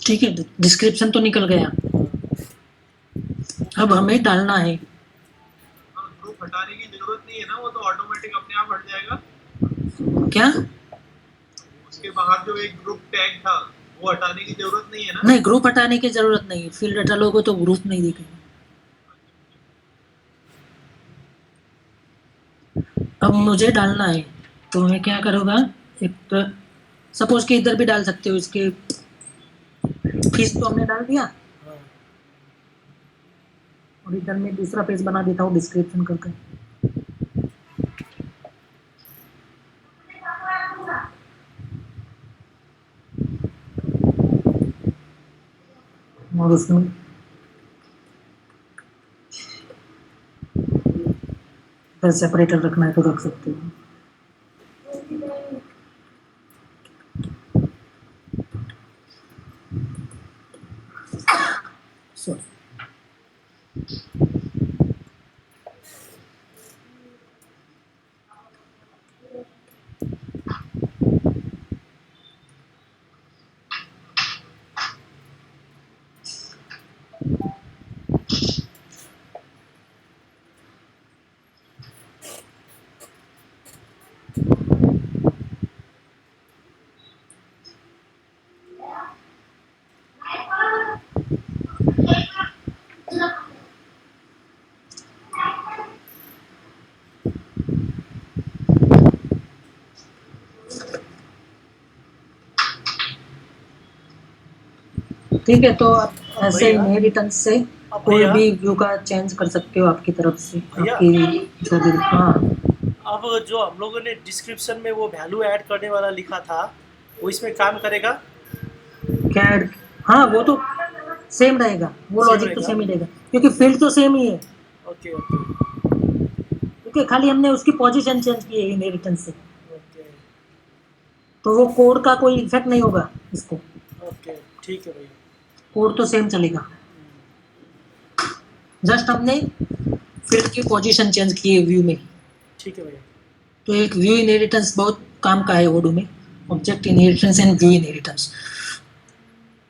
ठीक है, डिस्क्रिप्शन तो निकल गया। अब हमें डालना है। ग्रुप हटाने की जरूरत नहीं है ना, वो तो ऑटोमेटिक अपने आप हट जाएगा। क्या? उसके बाहर जो एक ग्रुप टैग था वो हटाने की जरूरत नहीं है ना? नहीं, ग्रुप हटाने की जरूरत नहीं है। फील्ड डाटा लोगो तो ग्रुप नहीं दिखेगा। अब मुझे डालना है, तो मैं क्या करूँगा, एक सपोज कि इधर भी डाल सकते हो। इसके फीस तो हमने डाल दिया, हाँ, और इधर में दूसरा पेज बना देता हूँ डिस्क्रिप्शन करके। और उसमें इधर सेपरेटर रखना है तो रख सकते हो। Sorry. ठीक है, तो आप ऐसे भैया, इनहेरिटेंस से अब कोई भैया, भी व्यू का चेंज कर सकते हो आपकी तरफ से। भैया। आपकी जो भी, हाँ अब जो हम लोगों ने डिस्क्रिप्शन में वो वैल्यू ऐड करने वाला लिखा था वो इसमें काम करेगा? क्या ऐड, हाँ वो तो सेम रहेगा, वो सेम लॉजिक तो रहेगा? सेम ही रहेगा क्योंकि फील्ड तो सेम ही है। ओके ओके क्योंकि खाली हमने उसकी पोजीशन चेंज की है इनहेरिटेंस से। ओके। तो वो कोड का कोई इफेक्ट नहीं होगा इसको, ओके ठीक है भैया। कोड तो सेम चलेगा। जस्ट हमने फील्ड की पोजीशन चेंज की है व्यू में। ठीक है भैया। तो एक व्यू इनहेरिटेंस बहुत काम का है ओडू में, object inheritance and view inheritance.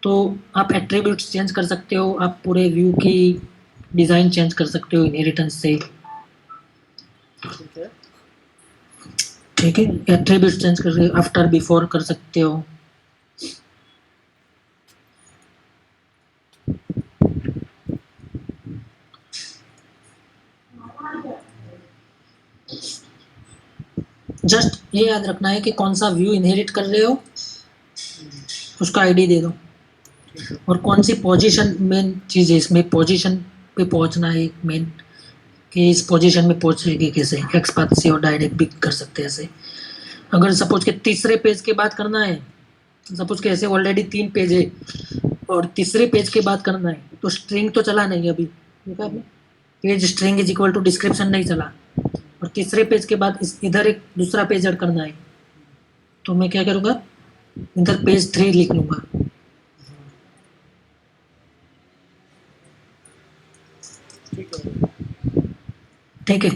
तो आप एट्रीब्यूट्स चेंज कर सकते हो, आप पूरे व्यू की डिज़ाइन चेंज कर सकते हो इनहेरिटेंस से। ठीक है। ठीक है, एट्रीब्यूट्स चेंज कर आफ्टर बिफोर कर सकते हो। जस्ट ये याद रखना है कि कौन सा व्यू इनहेरिट कर रहे हो, उसका आईडी दे दो, ठीक है। और कौन सी पोजीशन मेन चीज़ है इसमें, पोजीशन पे पहुंचना है मेन, कि इस पोजीशन में पहुंचेगी कैसे, एक्स पाथ से और डायरेक्ट भी कर सकते हैं ऐसे। अगर सपोज के तीसरे पेज के बाद करना है, सपोज के ऐसे ऑलरेडी 3 पेज है और तीसरे पेज के बाद करना है, तो स्ट्रिंग तो चला नहीं अभी, देखा आपने, page string is equal to description नहीं चला, और तीसरे पेज के बाद इधर एक दूसरा पेज ऐड करना है, तो मैं क्या करूँगा, इधर पेज 3 लिख लूँगा। ठीक है भैया। ठीक है,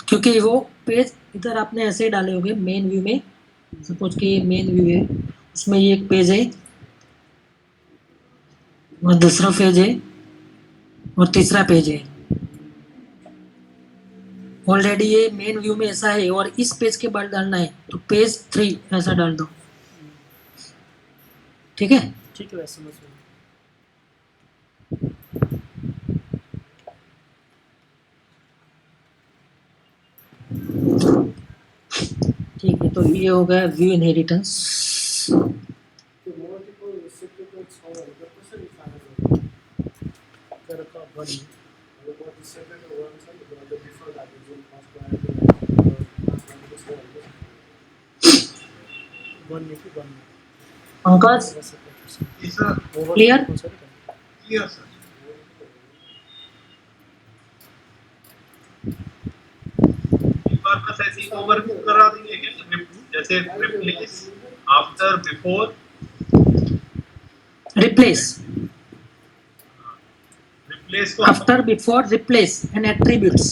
क्योंकि वो पेज इधर आपने ऐसे ही डाले होंगे मेन व्यू में। सपोज कि ये मेन व्यू है, उसमें ये एक पेज है और दूसरा पेज है और तीसरा पेज है। ऑलरेडी ये मेन व्यू में ऐसा है और इस पेज के बाद डालना है, तो पेज 3 ऐसा डाल दो। ठीक है, ठीक है भैया, समझ गया। ठीक है, तो ये हो गया view inheritance. Pankaj ji sir. Clear? Clear sir. एक बार बस ऐसे ही ओवरव्यू करा देंगे क्या, जैसे replace, after, before, replace, replace को after before replace and attributes.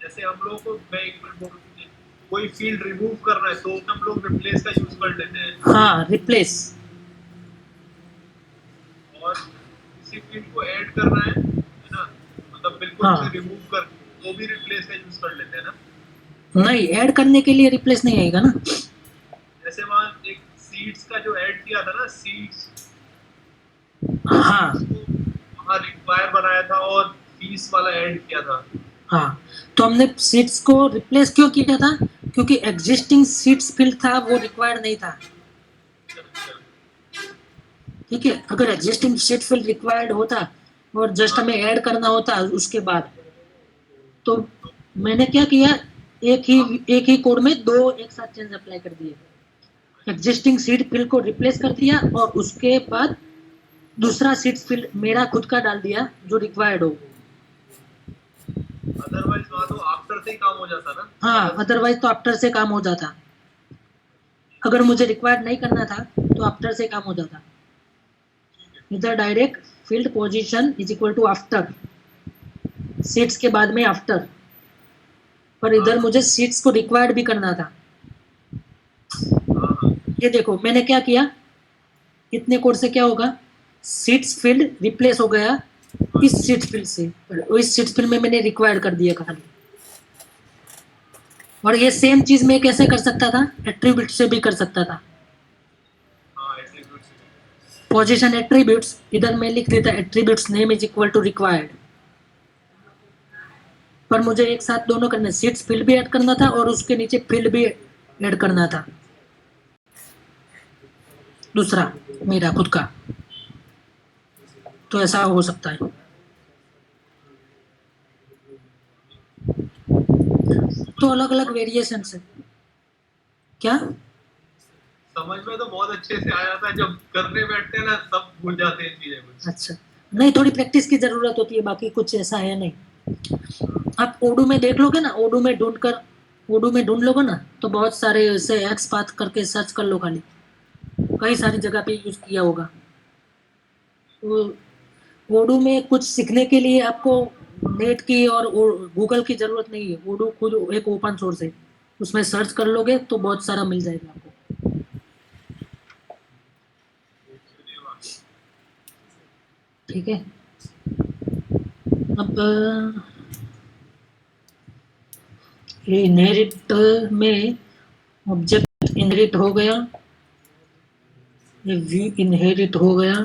जैसे हम लोग को, मैं एक मिनट बोल रहा हूँ, कोई फील्ड रिमूव करना है तो हम लोग रिप्लेस का यूज कर लेते हैं, हाँ, रिप्लेस। और किसी फील्ड को ऐड करना है ना, मतलब बिल्कुल हाँ। उसे रिमूव कर तो भी रिप्लेस का यूज कर लेते हैं ना। नहीं, ऐड करने के लिए रिप्लेस नहीं आएगा ना। जैसे वहाँ एक सीड्स का जो ऐड किया था ना, सीड्स, हाँ वहाँ रिक्वायर बनाया था और फीस वाला ऐड किया था। हाँ, तो हमने सीट्स को रिप्लेस क्यों किया था, क्योंकि एग्जिस्टिंग सीट्स फील्ड था वो रिक्वायर्ड नहीं था। ठीक है, अगर एग्जिस्टिंग सीट फील्ड रिक्वायर्ड होता और जस्ट हमें ऐड करना होता उसके बाद, तो मैंने क्या किया, एक ही कोड में 2 एक साथ चेंज अप्लाई कर दिए। एग्जिस्टिंग सीट फील्ड को रिप्लेस कर दिया और उसके बाद दूसरा सीट फील्ड मेरा खुद का डाल दिया जो रिक्वायर्ड हो। अदरवाइज वहाँ तो आफ्टर से ही काम हो जाता ना। हाँ, अदरवाइज तो आफ्टर से काम हो जाता। अगर मुझे रिक्वायर्ड नहीं करना था तो आफ्टर से काम हो जाता। इधर direct field position is equal to after, seats के बाद में आफ्टर, पर इधर मुझे सीट्स को रिक्वायर्ड भी करना था। ये देखो मैंने क्या किया, इतने कोड से क्या होगा, सीट्स फील्ड रिप्लेस हो गया इस सीट फील्ड से, इस सीट फील्ड में मैंने रिक्वायर्ड कर दिया खाली। और ये सेम चीज मैं कैसे कर सकता था, एट्रीब्यूट से भी कर सकता था। पोजीशन एट्रीब्यूट्स, इधर मैं लिख देता attributes name is equal to required, पर मुझे एक साथ दोनों करने, सीट्स फील्ड भी ऐड करना था और उसके नीचे फील्ड भी ऐड करना था दूसरा मेरा खुद का। तो ऐसा हो सकता है। तो अलग अलग वेरिएशन है। क्या समझ में तो बहुत अच्छे से आ जाता है, जब करने बैठते हैं ना सब भूल जाते हैं चीजें कुछ। अच्छा, नहीं, थोड़ी प्रैक्टिस की जरूरत होती है, बाकी कुछ ऐसा है नहीं। आप ओडू में देख लोगे ना, ओडू में ढूंढकर ओडू में ढूंढ लोगे ना तो बहुत सारे ऐसे एक्स पाथ करके सर्च कर लो खाली, कई सारी जगह पे यूज किया होगा। तो ओडू में कुछ सीखने के लिए आपको नेट की और गूगल की जरूरत नहीं है। ओडू खुद एक ओपन सोर्स है, उसमें सर्च कर लोगे तो बहुत सारा मिल जाएगा आपको। ठीक है, अब ये इनहेरिट में ऑब्जेक्ट इनहेरिट हो गया, ये व्यू इनहेरिट हो गया।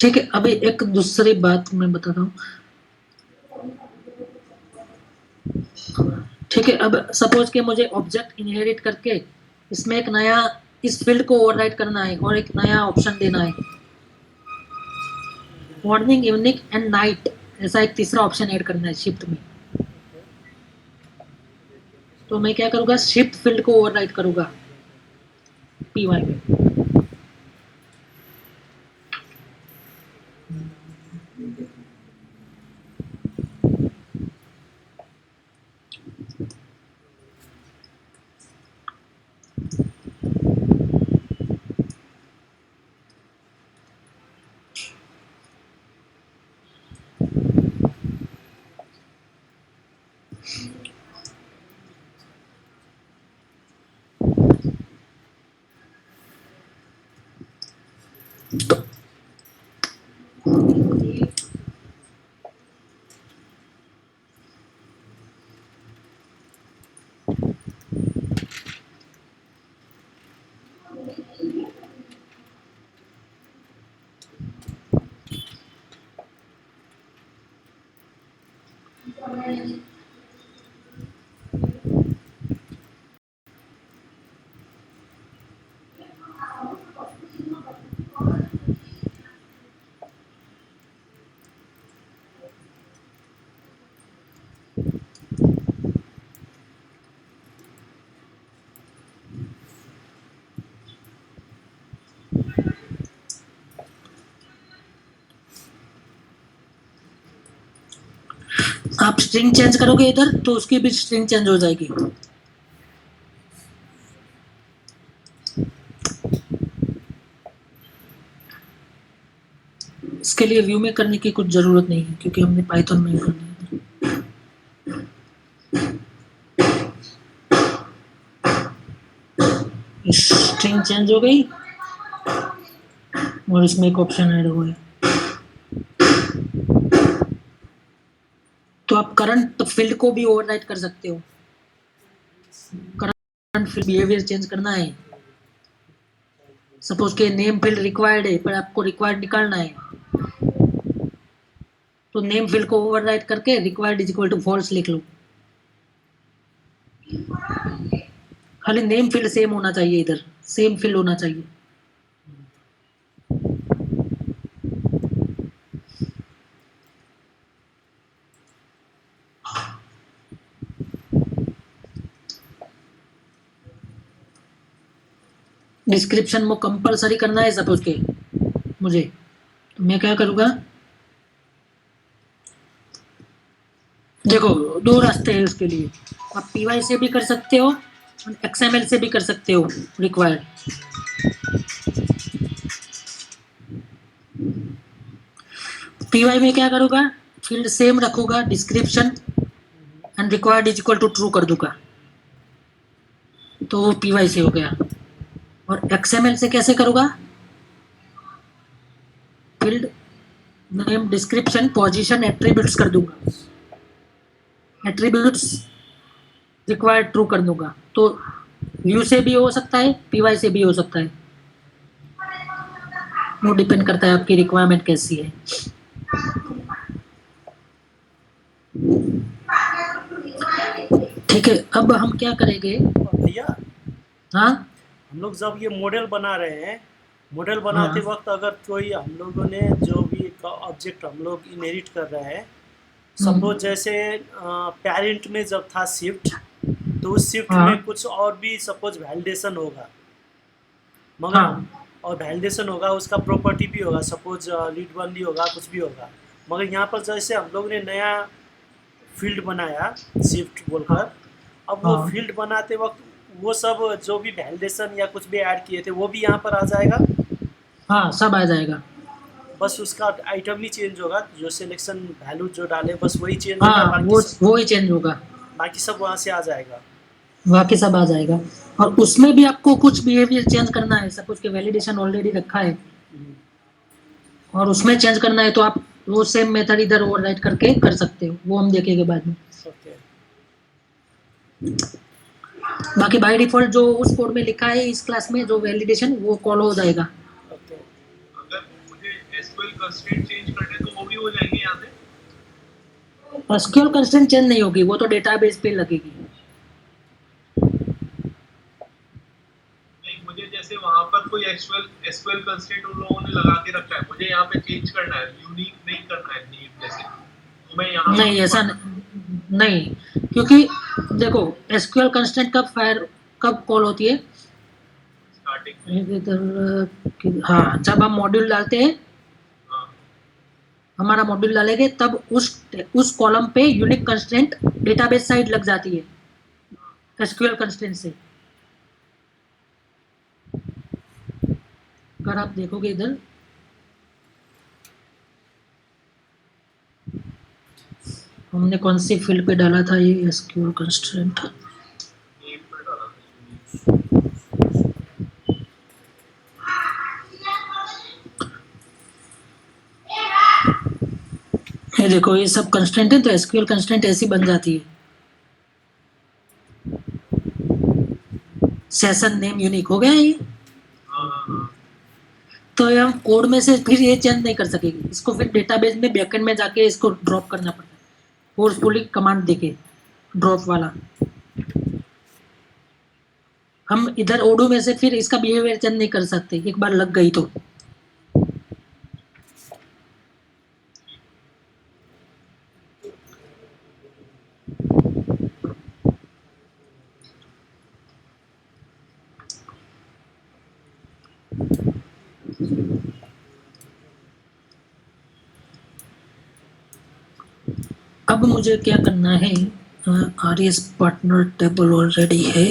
ठीक है, अभी एक दूसरी बात मैं बताता हूँ। ठीक है, अब सपोज कि मुझे ऑब्जेक्ट इनहेरिट करके इसमें एक नया, इस फील्ड को ओवरराइट करना है और एक नया ऑप्शन देना है, मॉर्निंग इवनिंग एंड नाइट, ऐसा एक तीसरा ऑप्शन ऐड करना है शिफ्ट में। तो मैं क्या करूँगा, शिफ्ट फील्ड को ओवरराइट करूँगा पीवाई में। आप स्ट्रिंग चेंज करोगे इधर तो उसकी भी स्ट्रिंग चेंज हो जाएगी। इसके लिए व्यू में करने की कुछ जरूरत नहीं है क्योंकि हमने पाइथन में करना है। स्ट्रिंग चेंज हो गई और इसमें एक ऑप्शन ऐड हुआ है। तो आप करंट फील्ड को भी ओवरराइट कर सकते हो। करंट फील्ड बिहेवियर चेंज करना है, सपोज के नेम फील्ड रिक्वायर्ड है पर आपको रिक्वायर्ड निकालना है, तो नेम फील्ड को ओवरराइट करके required is equal to false लिख लो। खाली नेम फील्ड सेम होना चाहिए, इधर सेम फील्ड होना चाहिए। डिस्क्रिप्शन में कंपलसरी करना है सपोज के मुझे, तो मैं क्या करूँगा, देखो दो रास्ते हैं उसके लिए। आप पीवाई से भी कर सकते हो और एक्सएमएल से भी कर सकते हो रिक्वायर्ड। पीवाई में क्या करूँगा, फील्ड सेम रखूँगा, description and required is equal to true कर दूंगा, तो वो पीवाई से हो गया। और एक्सएमएल से कैसे करूँगा, field name description position attributes कर दूंगा, एट्रीब्यूट्स रिक्वायर्ड ट्रू कर दूंगा। तो व्यू से भी हो सकता है, पीवाई से भी हो सकता है, वो डिपेंड करता है आपकी रिक्वायरमेंट कैसी है। ठीक है, अब हम क्या करेंगे भैया, हाँ हम लोग जब ये मॉडल बना रहे हैं, मॉडल बनाते वक्त अगर कोई हम लोगों ने जो भी ऑब्जेक्ट हम लोग इनहेरिट कर रहे हैं, सपोज जैसे पेरेंट में जब था शिफ्ट, तो उस शिफ्ट में कुछ और भी सपोज वैलिडेशन होगा, मगर और वैलिडेशन होगा, उसका प्रॉपर्टी भी होगा, सपोज रीड ओनली होगा, कुछ भी होगा। मगर यहाँ पर जैसे हम लोग ने नया फील्ड बनाया शिफ्ट बोलकर, अब वो हाँ फील्ड बनाते वक्त वो सब जो भी वैलिडेशन या कुछ भी ऐड किए थे वो भी यहाँ पर आ जाएगा। हाँ, सब आ जाएगा। बस उसका आइटम ही चेंज होगा, जो सिलेक्शन वैल्यू जो डाले बस वही चेंज होगा, हाँ, वो ही चेंज होगा, बाकी सब वहाँ से आ जाएगा। बाकी सब आ जाएगा। और उसमें भी आपको कुछ बिहेवियर चेंज करना है, सपोज के वैलिडेशन ऑलरेडी रखा है और उसमें चेंज करना है, तो आप वो सेम मेथड इधर ओवरराइट करके कर सकते हो, वो हम देखेंगे बाद में। ओके। बाकी बाय डिफॉल्ट जो उस कोड में लिखा है इस क्लास में जो वैलिडेशन, वो कॉल हो जाएगा। ओके। अगर मुझे एसक्यूएल कंस्ट्रेंट चेंज करने तो वो भी हो जाएंगे यहाँ पे। एसक्यूएल कंस्ट्रेंट चेंज नहीं होगी, वो तो डेटाबेस पे लगेगी। नहीं, मुझे जैसे वहां पर कोई एसक्यूएल एसक्यूएल कंस्ट्रेंट उन लोगों ने लगा के रखा है, मुझे यहाँ पे चेंज करना है, यूनिक नहीं करना है नीड जैसे, तो मैं यहाँ नहीं, ऐसा नहीं, क्योंकि देखो एसक्यूएल कंस्ट्रेंट कब कॉल होती है, स्टार्टिंग इधर हाँ, जब हम मॉड्यूल डालते हैं, हाँ हमारा मॉड्यूल डालेंगे तब उस कॉलम पे यूनिक कंस्ट्रेंट डेटाबेस साइड लग जाती है एसक्यूएल कंस्ट्रेंट से। अगर आप देखोगे इधर, हमने कौन सी फील्ड पे डाला था ये एसक्यूएल कंस्ट्रेंट, नेम पर डाला था। ये देखो ये सब कंस्ट्रेंट है, तो एसक्यूएल कंस्ट्रेंट ऐसी बन जाती है, सेशन नेम यूनिक हो गया ये। हाँ तो ये हम कोड में से फिर ये चेंज नहीं कर सकेंगे, इसको फिर डेटाबेस में बैकएंड में जाके इसको ड्रॉप करना पड़ता है, फोर्सफुली कमांड देके ड्रॉप वाला। हम इधर ओडू में से फिर इसका बिहेवियर चेंज नहीं कर सकते, एक बार लग गई तो। अब मुझे क्या करना है, आरएस पार्टनर टेबल ऑलरेडी है,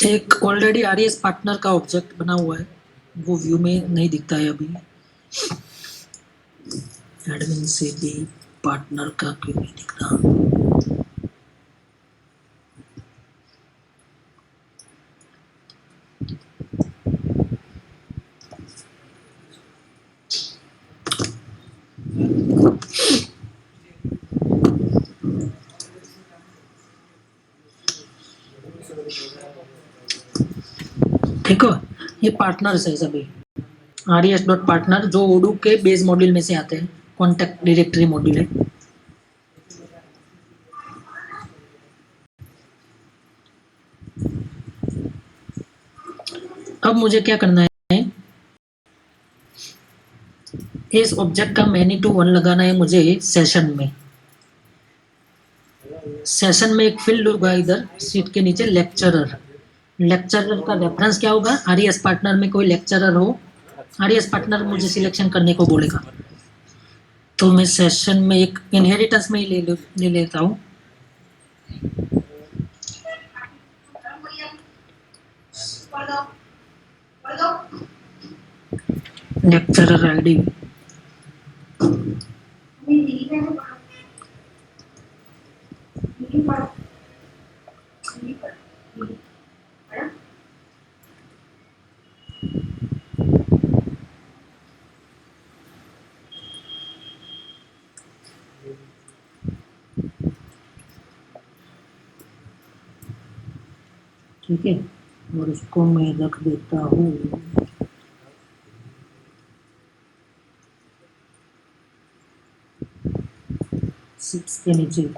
एक ऑलरेडी आरएस पार्टनर का ऑब्जेक्ट बना हुआ है, वो व्यू में नहीं दिखता है अभी। एडमिन से भी पार्टनर का क्यों नहीं दिख रहा, ठीक है। ये पार्टनर्स है सभी, आरएस डॉट पार्टनर, जो ओडू के बेस मॉड्यूल में से आते हैं, कॉन्टैक्ट डायरेक्टरी मॉड्यूल है। अब मुझे क्या करना है, इस ऑब्जेक्ट का मैनी टू वन लगाना है मुझे सेशन में। सेशन में एक फील्ड होगा इधर सीट के नीचे, लेक्चरर। लेक्चरर का रेफरेंस क्या होगा, आरएस पार्टनर में कोई लेक्चरर हो, आरएस पार्टनर मुझे सिलेक्शन करने को बोलेगा, तो मैं सेशन में एक इनहेरिटेंस में ही ले लेता हूँ। लेक्चरर आईडी, ठीक है, और इसको मैं रख देता हूँ 6 के नीचे।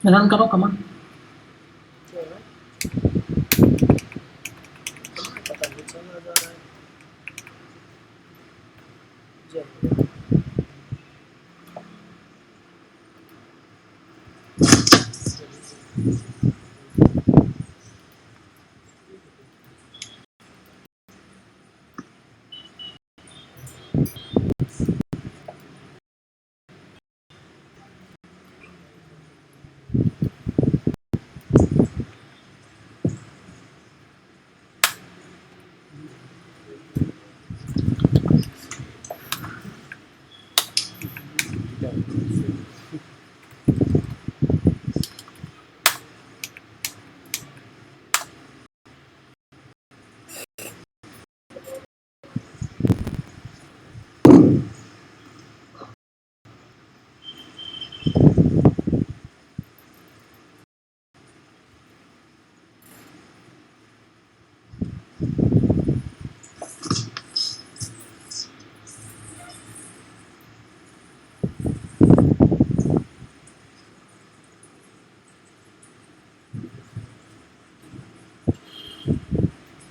रन करो कमांड। क्या है? पता नहीं चला जा रहा है। चलो।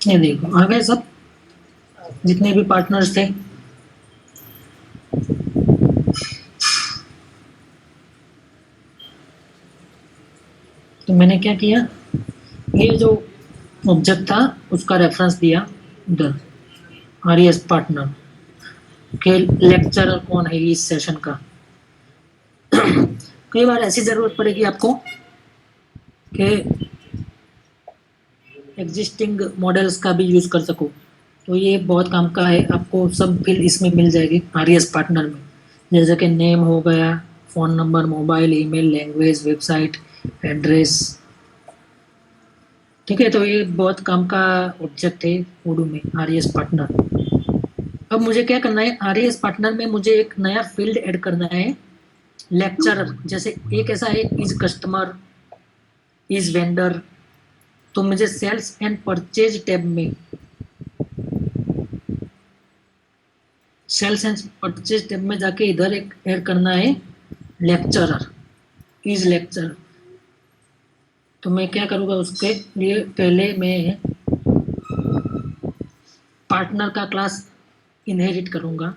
ये देखो आ गए सब जितने भी पार्टनर्स थे। तो मैंने क्या किया, ये जो ऑब्जेक्ट था उसका रेफरेंस दिया उधर आरईएस पार्टनर के लेक्चरर कौन है इस सेशन का। कई बार ऐसी जरूरत पड़ेगी आपको कि एग्जिस्टिंग मॉडल्स का भी यूज कर सको, तो ये बहुत काम का है। आपको सब फील्ड इसमें मिल जाएगी आरईएस पार्टनर में, जैसे कि नेम हो गया, phone number, mobile, email, language, website, address. ठीक है, तो ये बहुत काम का ऑब्जेक्ट है ओडू में आरईएस पार्टनर। अब मुझे क्या करना है, आरईएस पार्टनर में मुझे एक नया फील्ड ऐड करना है, लेक्चरर। जैसे एक ऐसा है इज कस्टमर, इज वेंडर। तो मुझे सेल्स एंड परचेज टैब में सेल्स एंड परचेज टैब में जाके इधर एक ऐड करना है लेक्चरर, इज लेक्चरर। तो मैं क्या करूँगा, उसके लिए पहले मैं पार्टनर का क्लास इनहेरिट करूँगा।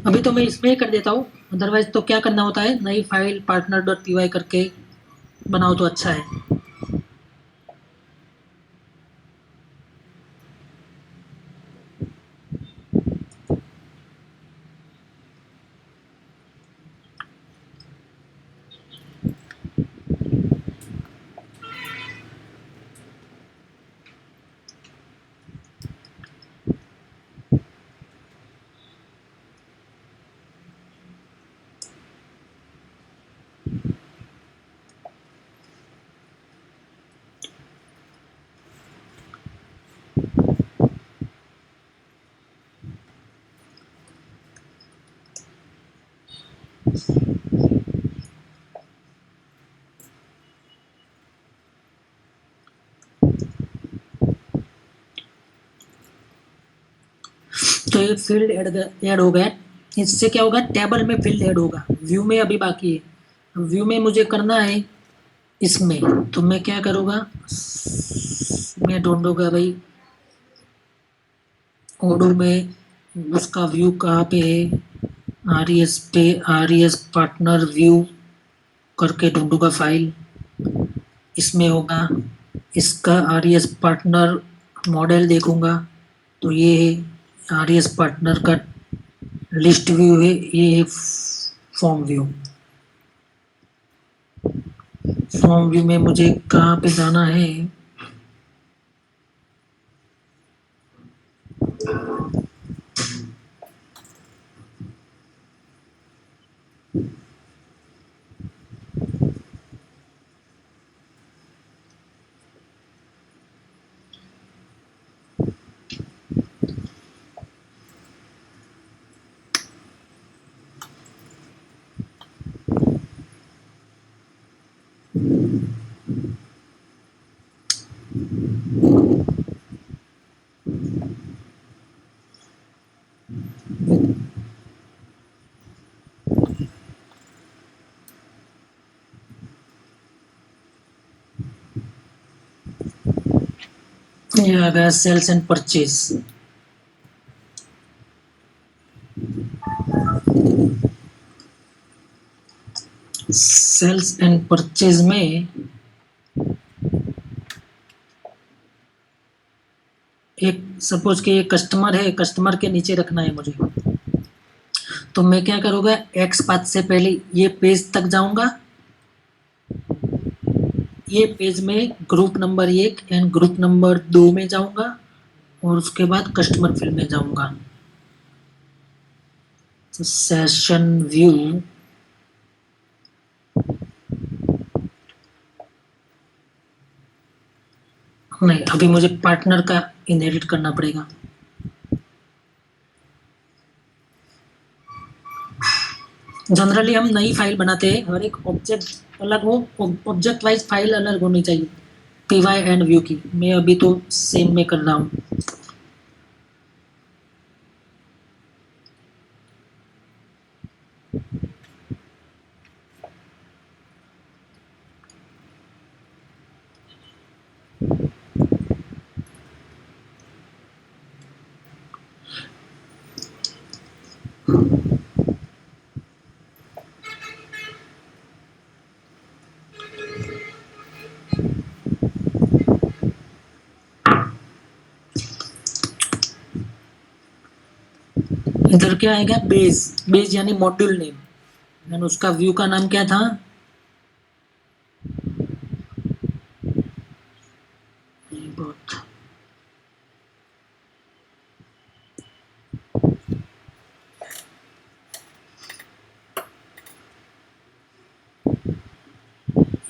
अभी तो मैं इसमें ही कर देता हूँ, अदरवाइज तो क्या करना होता है, नई file partner dot P Y करके बनाओ तो अच्छा है। तो ये फील्ड ऐड हो गया। इससे क्या होगा, टेबल में फील्ड ऐड होगा, व्यू में अभी बाकी है। व्यू में मुझे करना है इसमें, तो मैं क्या करूँगा, मैं ढूंढूंगा भाई ओडो में उसका व्यू कहाँ पे है, आरईएस पे आरईएस पार्टनर व्यू करके ढूंढूंगा फाइल, इसमें होगा। इसका आरईएस पार्टनर मॉडल देखूंगा, तो ये है आरईएस पार्टनर का लिस्ट व्यू है, ये है फॉर्म व्यू। फॉर्म व्यू में मुझे कहाँ पे जाना है, ये आ गया sales and purchase. Sales and purchase में एक सपोज कि ये कस्टमर है, कस्टमर के नीचे रखना है मुझे, तो मैं क्या करूँगा, एक्स पाथ से पहले ये पेज तक जाऊंगा, ये पेज में group number 1 and group number 2 में जाऊंगा और उसके बाद कस्टमर फील्ड में जाऊंगा। तो सेशन व्यू नहीं, अभी मुझे पार्टनर का इनहेरिट करना पड़ेगा। जनरली हम नई फाइल बनाते हैं, हर एक ऑब्जेक्ट अलग हो, ऑब्जेक्ट वाइज फाइल अलग होनी चाहिए py एंड व्यू की। मैं अभी तो सेम में कर रहा हूँ। इधर क्या आएगा, बेस, बेस यानी मॉड्यूल नेम, एंड उसका व्यू का नाम क्या था,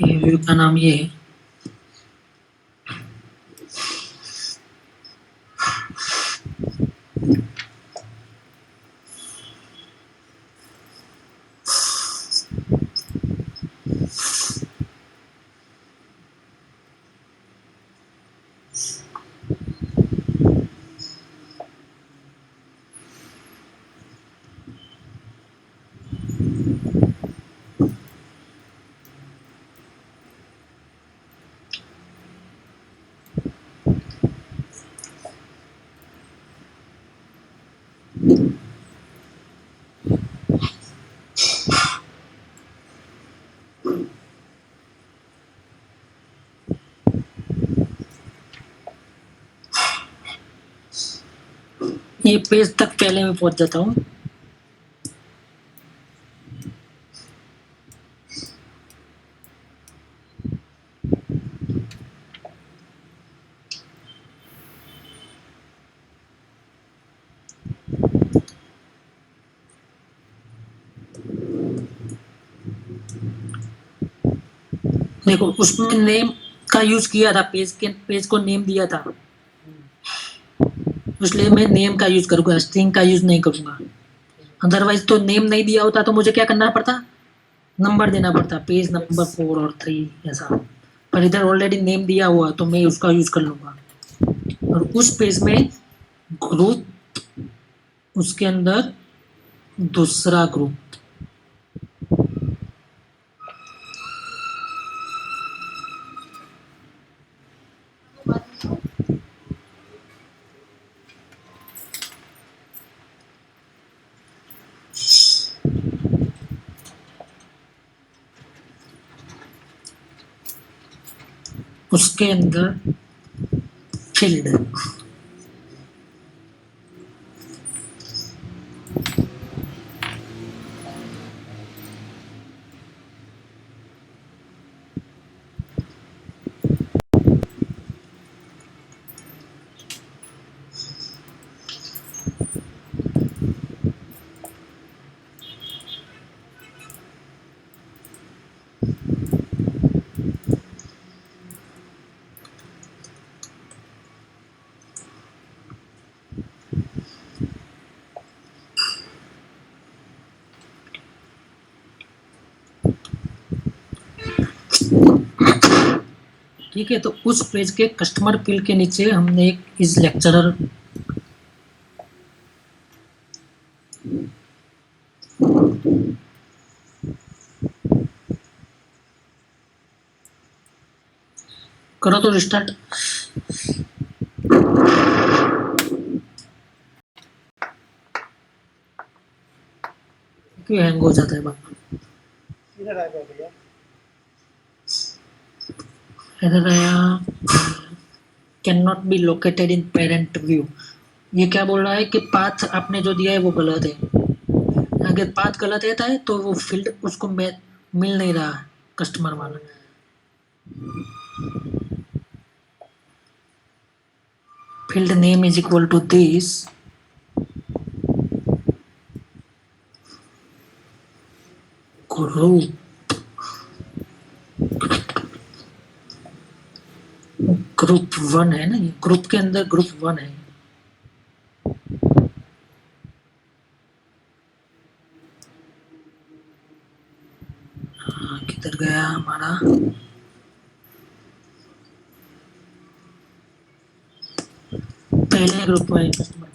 ये व्यू का नाम ये है। ये पेज तक पहले मैं पहुंच जाता हूँ। देखो उसमें नेम का यूज किया था, पेज को नेम दिया था, इसलिए मैं नेम का यूज करूंगा, स्ट्रिंग का यूज नहीं करूंगा। अदरवाइज तो नेम नहीं दिया होता तो मुझे क्या करना पड़ता, नंबर देना पड़ता, पेज नंबर 4 और 3 ऐसा। पर इधर ऑलरेडी नेम दिया हुआ तो मैं उसका यूज कर लूंगा। और उस पेज में ग्रुप, उसके अंदर दूसरा ग्रुप, उसके अंदर फील्ड। ठीक है, तो उस पेज के कस्टमर फील्ड के नीचे हमने एक इस लेक्चरर करो तो रिस्टार्ट। क्यों हैंग हो जाता है बार? इधर आ जाओ भैया। इधर आया, can not be located in parent view. ये क्या बोल रहा है कि पाथ आपने जो दिया है वो गलत है। अगर पाथ गलत रहता है तो वो फील्ड उसको मिल नहीं रहा है कस्टमर वाला। Field name is equal to this, group group 1 है ना, ये ग्रुप के अंदर ग्रुप 1 है। किधर गया हमारा? पहले ग्रुप में कस्टमर।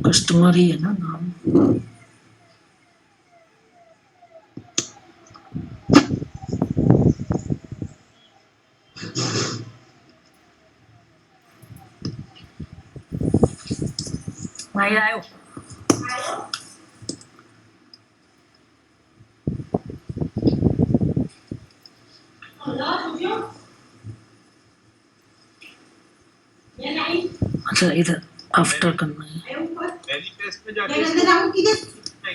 कस्टमर ही है ना नाम। नहीं आयो। अच्छा इधर आफ्टर करना है मैनिफेस्ट में जाके इसको है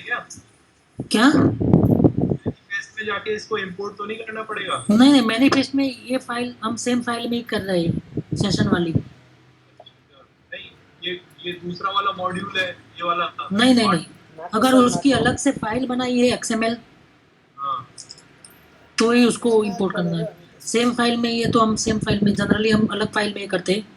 क्या? मैनिफेस्ट में जाके इसको इंपोर्ट तो नहीं करना पड़ेगा? नहीं मैनिफेस्ट में ये फाइल हम सेम फाइल में ही कर रहे हैं, सेशन वाली। नहीं, ये दूसरा वाला मॉड्यूल है, ये वाला। नहीं अगर उसकी अलग से फाइल बनाई है XML हाँ, तो ही उसको इंपोर्ट करना है। सेम फाइल में ही है तो हम सेम फाइल में, जनरली हम अलग फाइल में ही करते हैं।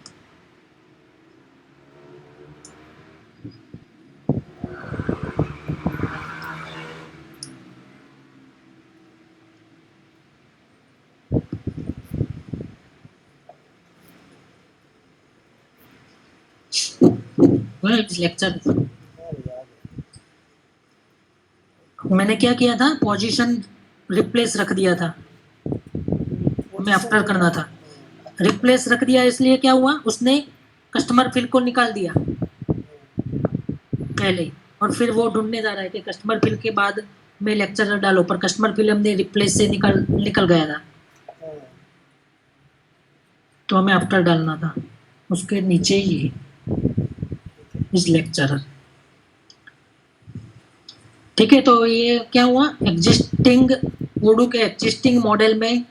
लेक्चर मैंने क्या किया था, पोजीशन रिप्लेस रख दिया था, हमें आफ्टर करना था। रिप्लेस रख दिया इसलिए क्या हुआ, उसने कस्टमर फील्ड को निकाल दिया पहले ही, और फिर वो ढूंढने जा रहा है कि कस्टमर फील्ड के बाद में लेक्चर डालो, पर कस्टमर फील्ड हमने रिप्लेस से निकल गया था, तो हमें आफ्टर डालना था उसके नीचे ही इस लेक्चरर। ठीक है, तो ये क्या हुआ, एग्जिस्टिंग ओडू के एग्जिस्टिंग मॉडल में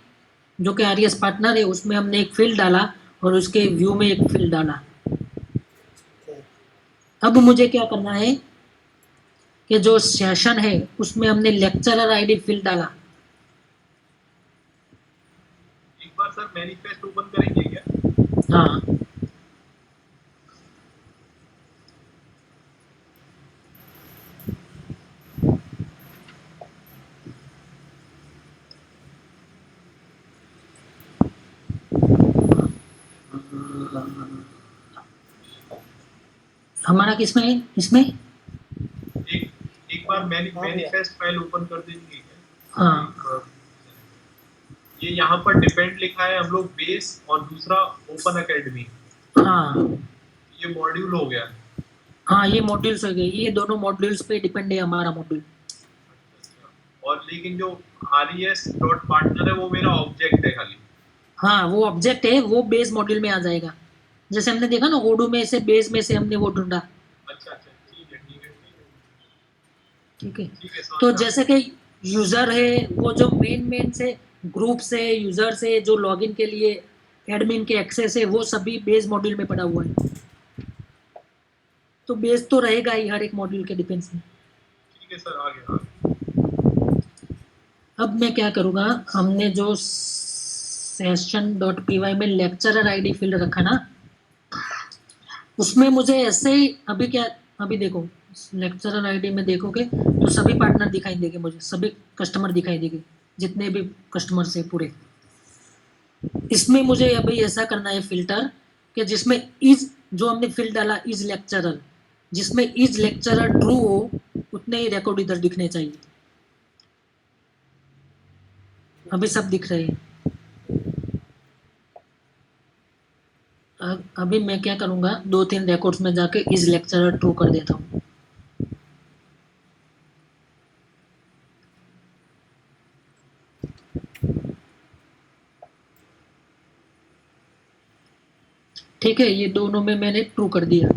जो कि आरएस पार्टनर है उसमें हमने एक फील्ड डाला और उसके व्यू में एक फील्ड डाला। अब मुझे क्या करना है कि जो सेशन है उसमें हमने लेक्चरर आईडी फील्ड डाला। एक बार सर मैनिफेस्ट ओपन करेंगे क्या? हाँ हमारा किसमें है, इसमें एक बार मैनिफेस्ट फाइल ओपन कर देंगे क्या? हाँ ये यहाँ पर डिपेंड लिखा है हम लोग बेस और दूसरा ओपन एकेडमी, हाँ ये मॉड्यूल हो गया। हाँ ये मॉड्यूल्स हो गए, ये दोनों मॉड्यूल्स पे डिपेंड है हमारा मॉड्यूल। और लेकिन जो res.partner है वो मेरा ऑब्जेक्ट है खाली। हाँ वो ऑब्जेक्ट है, वो बेस मॉड्यूल में आ जाएगा। जैसे हमने देखा ना ओडू में से बेस में से हमने वो ढूंढा। अच्छा ठीक है ठीक है, समझ तो गया। जैसे कि यूजर है वो जो मेन से ग्रुप से यूजर से जो लॉगिन के लिए एडमिन के एक्सेस है वो सभी बेस मॉड्यूल में पड़ा हुआ है, तो बेस तो रहेगा ही हर एक मॉड्यूल के डिपेंड्स में। ठीक है सर, आगे अब मैं क्या करूँगा, हमने जो session.py में लेक्चरर आईडी फील्ड रखा ना, उसमें मुझे ऐसे ही अभी देखो लेक्चरर आईडी में देखोगे तो सभी पार्टनर दिखाई देंगे, मुझे सभी कस्टमर दिखाई देंगे, जितने भी कस्टमर्स है पूरे। इसमें मुझे अभी ऐसा करना है फिल्टर कि जिसमें इज, जो हमने फील्ड डाला इज लेक्चरर, जिसमें इज लेक्चरर ट्रू हो उतने ही रिकॉर्ड इधर दिखने चाहिए। अभी सब दिख रहे हैं। अभी मैं क्या करूंगा, 2-3 रिकॉर्ड्स में जाके इज लेक्चरर ट्रू कर देता हूँ। ठीक है, ये दोनों में मैंने ट्रू कर दिया।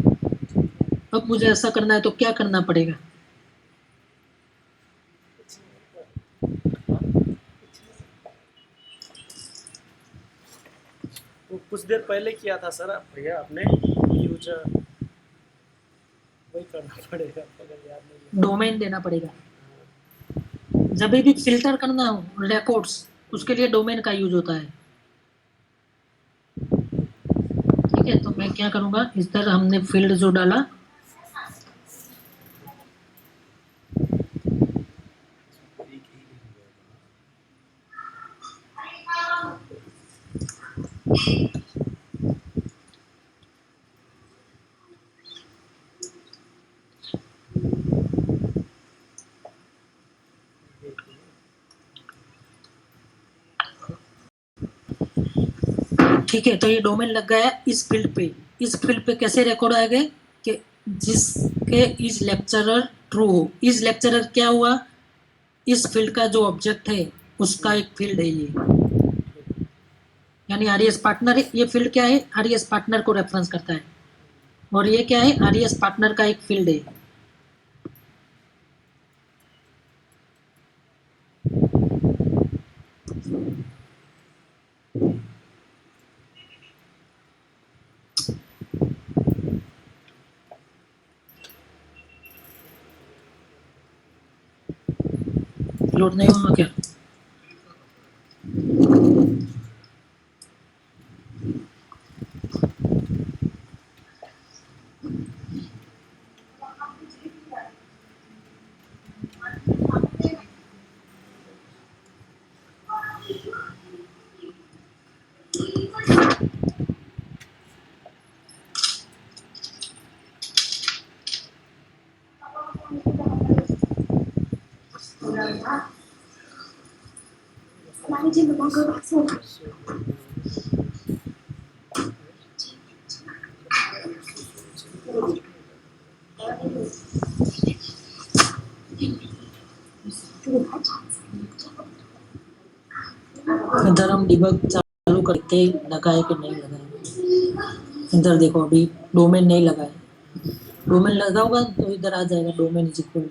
अब मुझे ऐसा करना है तो क्या करना पड़ेगा? वो कुछ देर पहले किया था सर भैया आपने यूजर, वही करना पड़ेगा अगर याद नहीं डोमेन देना पड़ेगा। जब भी फिल्टर करना हो रिकॉर्ड्स, उसके लिए डोमेन का यूज होता है। ठीक है, तो मैं क्या करूंगा, इस तरह हमने फील्ड जो डाला, ठीक है, तो ये डोमेन लग गया है इस फील्ड पे। इस फील्ड पे कैसे रिकॉर्ड आएगा कि जिसके इज लेक्चरर ट्रू हो। इज लेक्चरर क्या हुआ, इस फील्ड का जो ऑब्जेक्ट है उसका एक फील्ड है ये, यानी आरईएस पार्टनर है। ये फील्ड क्या है, आरईएस पार्टनर को रेफरेंस करता है, और ये क्या है, आरईएस पार्टनर का एक फील्ड है। लोड नहीं हुआ क्या? इधर हम डिबग चालू करके लगाए कि नहीं लगाए। इधर देखो अभी डोमेन नहीं लगा है। डोमेन लगा होगा तो इधर आ जाएगा डोमेन इज इक्वल।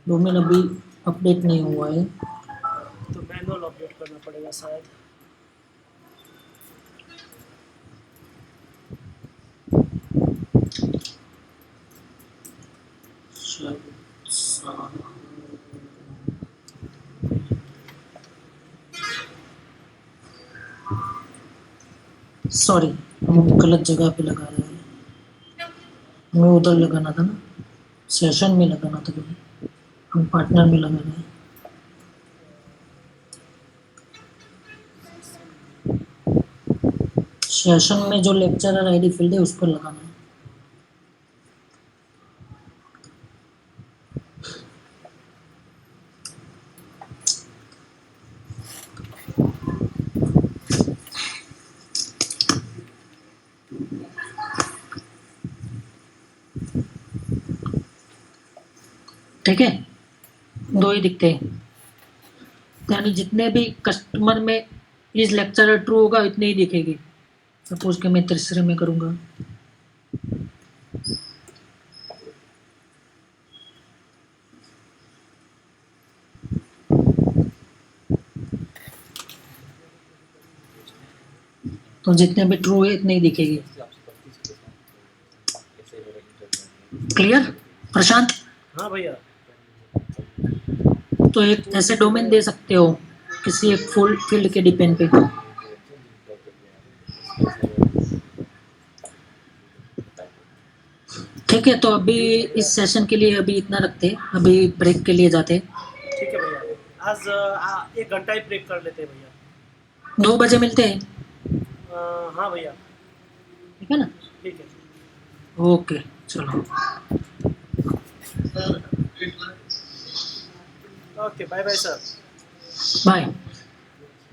डोमेन अभी अपडेट नहीं हुआ है, तो मैनुअल अपडेट करना पड़ेगा शायद। सॉरी हम गलत जगह पे लगा रहे हैं। हमें उधर लगाना था ना, सेशन में लगाना था, हम पार्टनर में लगा रहे हैं। सेशन में जो लेक्चरर आईडी फील्ड है उस पर लगाना है। ठीक है, दो ही दिखते हैं, यानी जितने भी कस्टमर में इस लेक्चरर ट्रू होगा इतने ही दिखेंगे। सपोज कि मैं तीसरे में करूंगा, तो जितने भी ट्रू है इतने ही दिखेंगे। क्लियर प्रशांत? हाँ भैया। तो एक ऐसे डोमेन दे सकते हो किसी एक फुल फील्ड के डिपेंड पे। ठीक ठीक है, तो अभी इस सेशन के लिए अभी इतना रखते हैं, अभी ब्रेक के लिए जाते हैं। ठीक है भैया, आज 1 घंटा ही ब्रेक कर लेते हैं भैया। 2 बजे मिलते हैं, हाँ भैया, ठीक है ना? ठीक है। ओके, चलो। Okay, bye bye sir. Bye.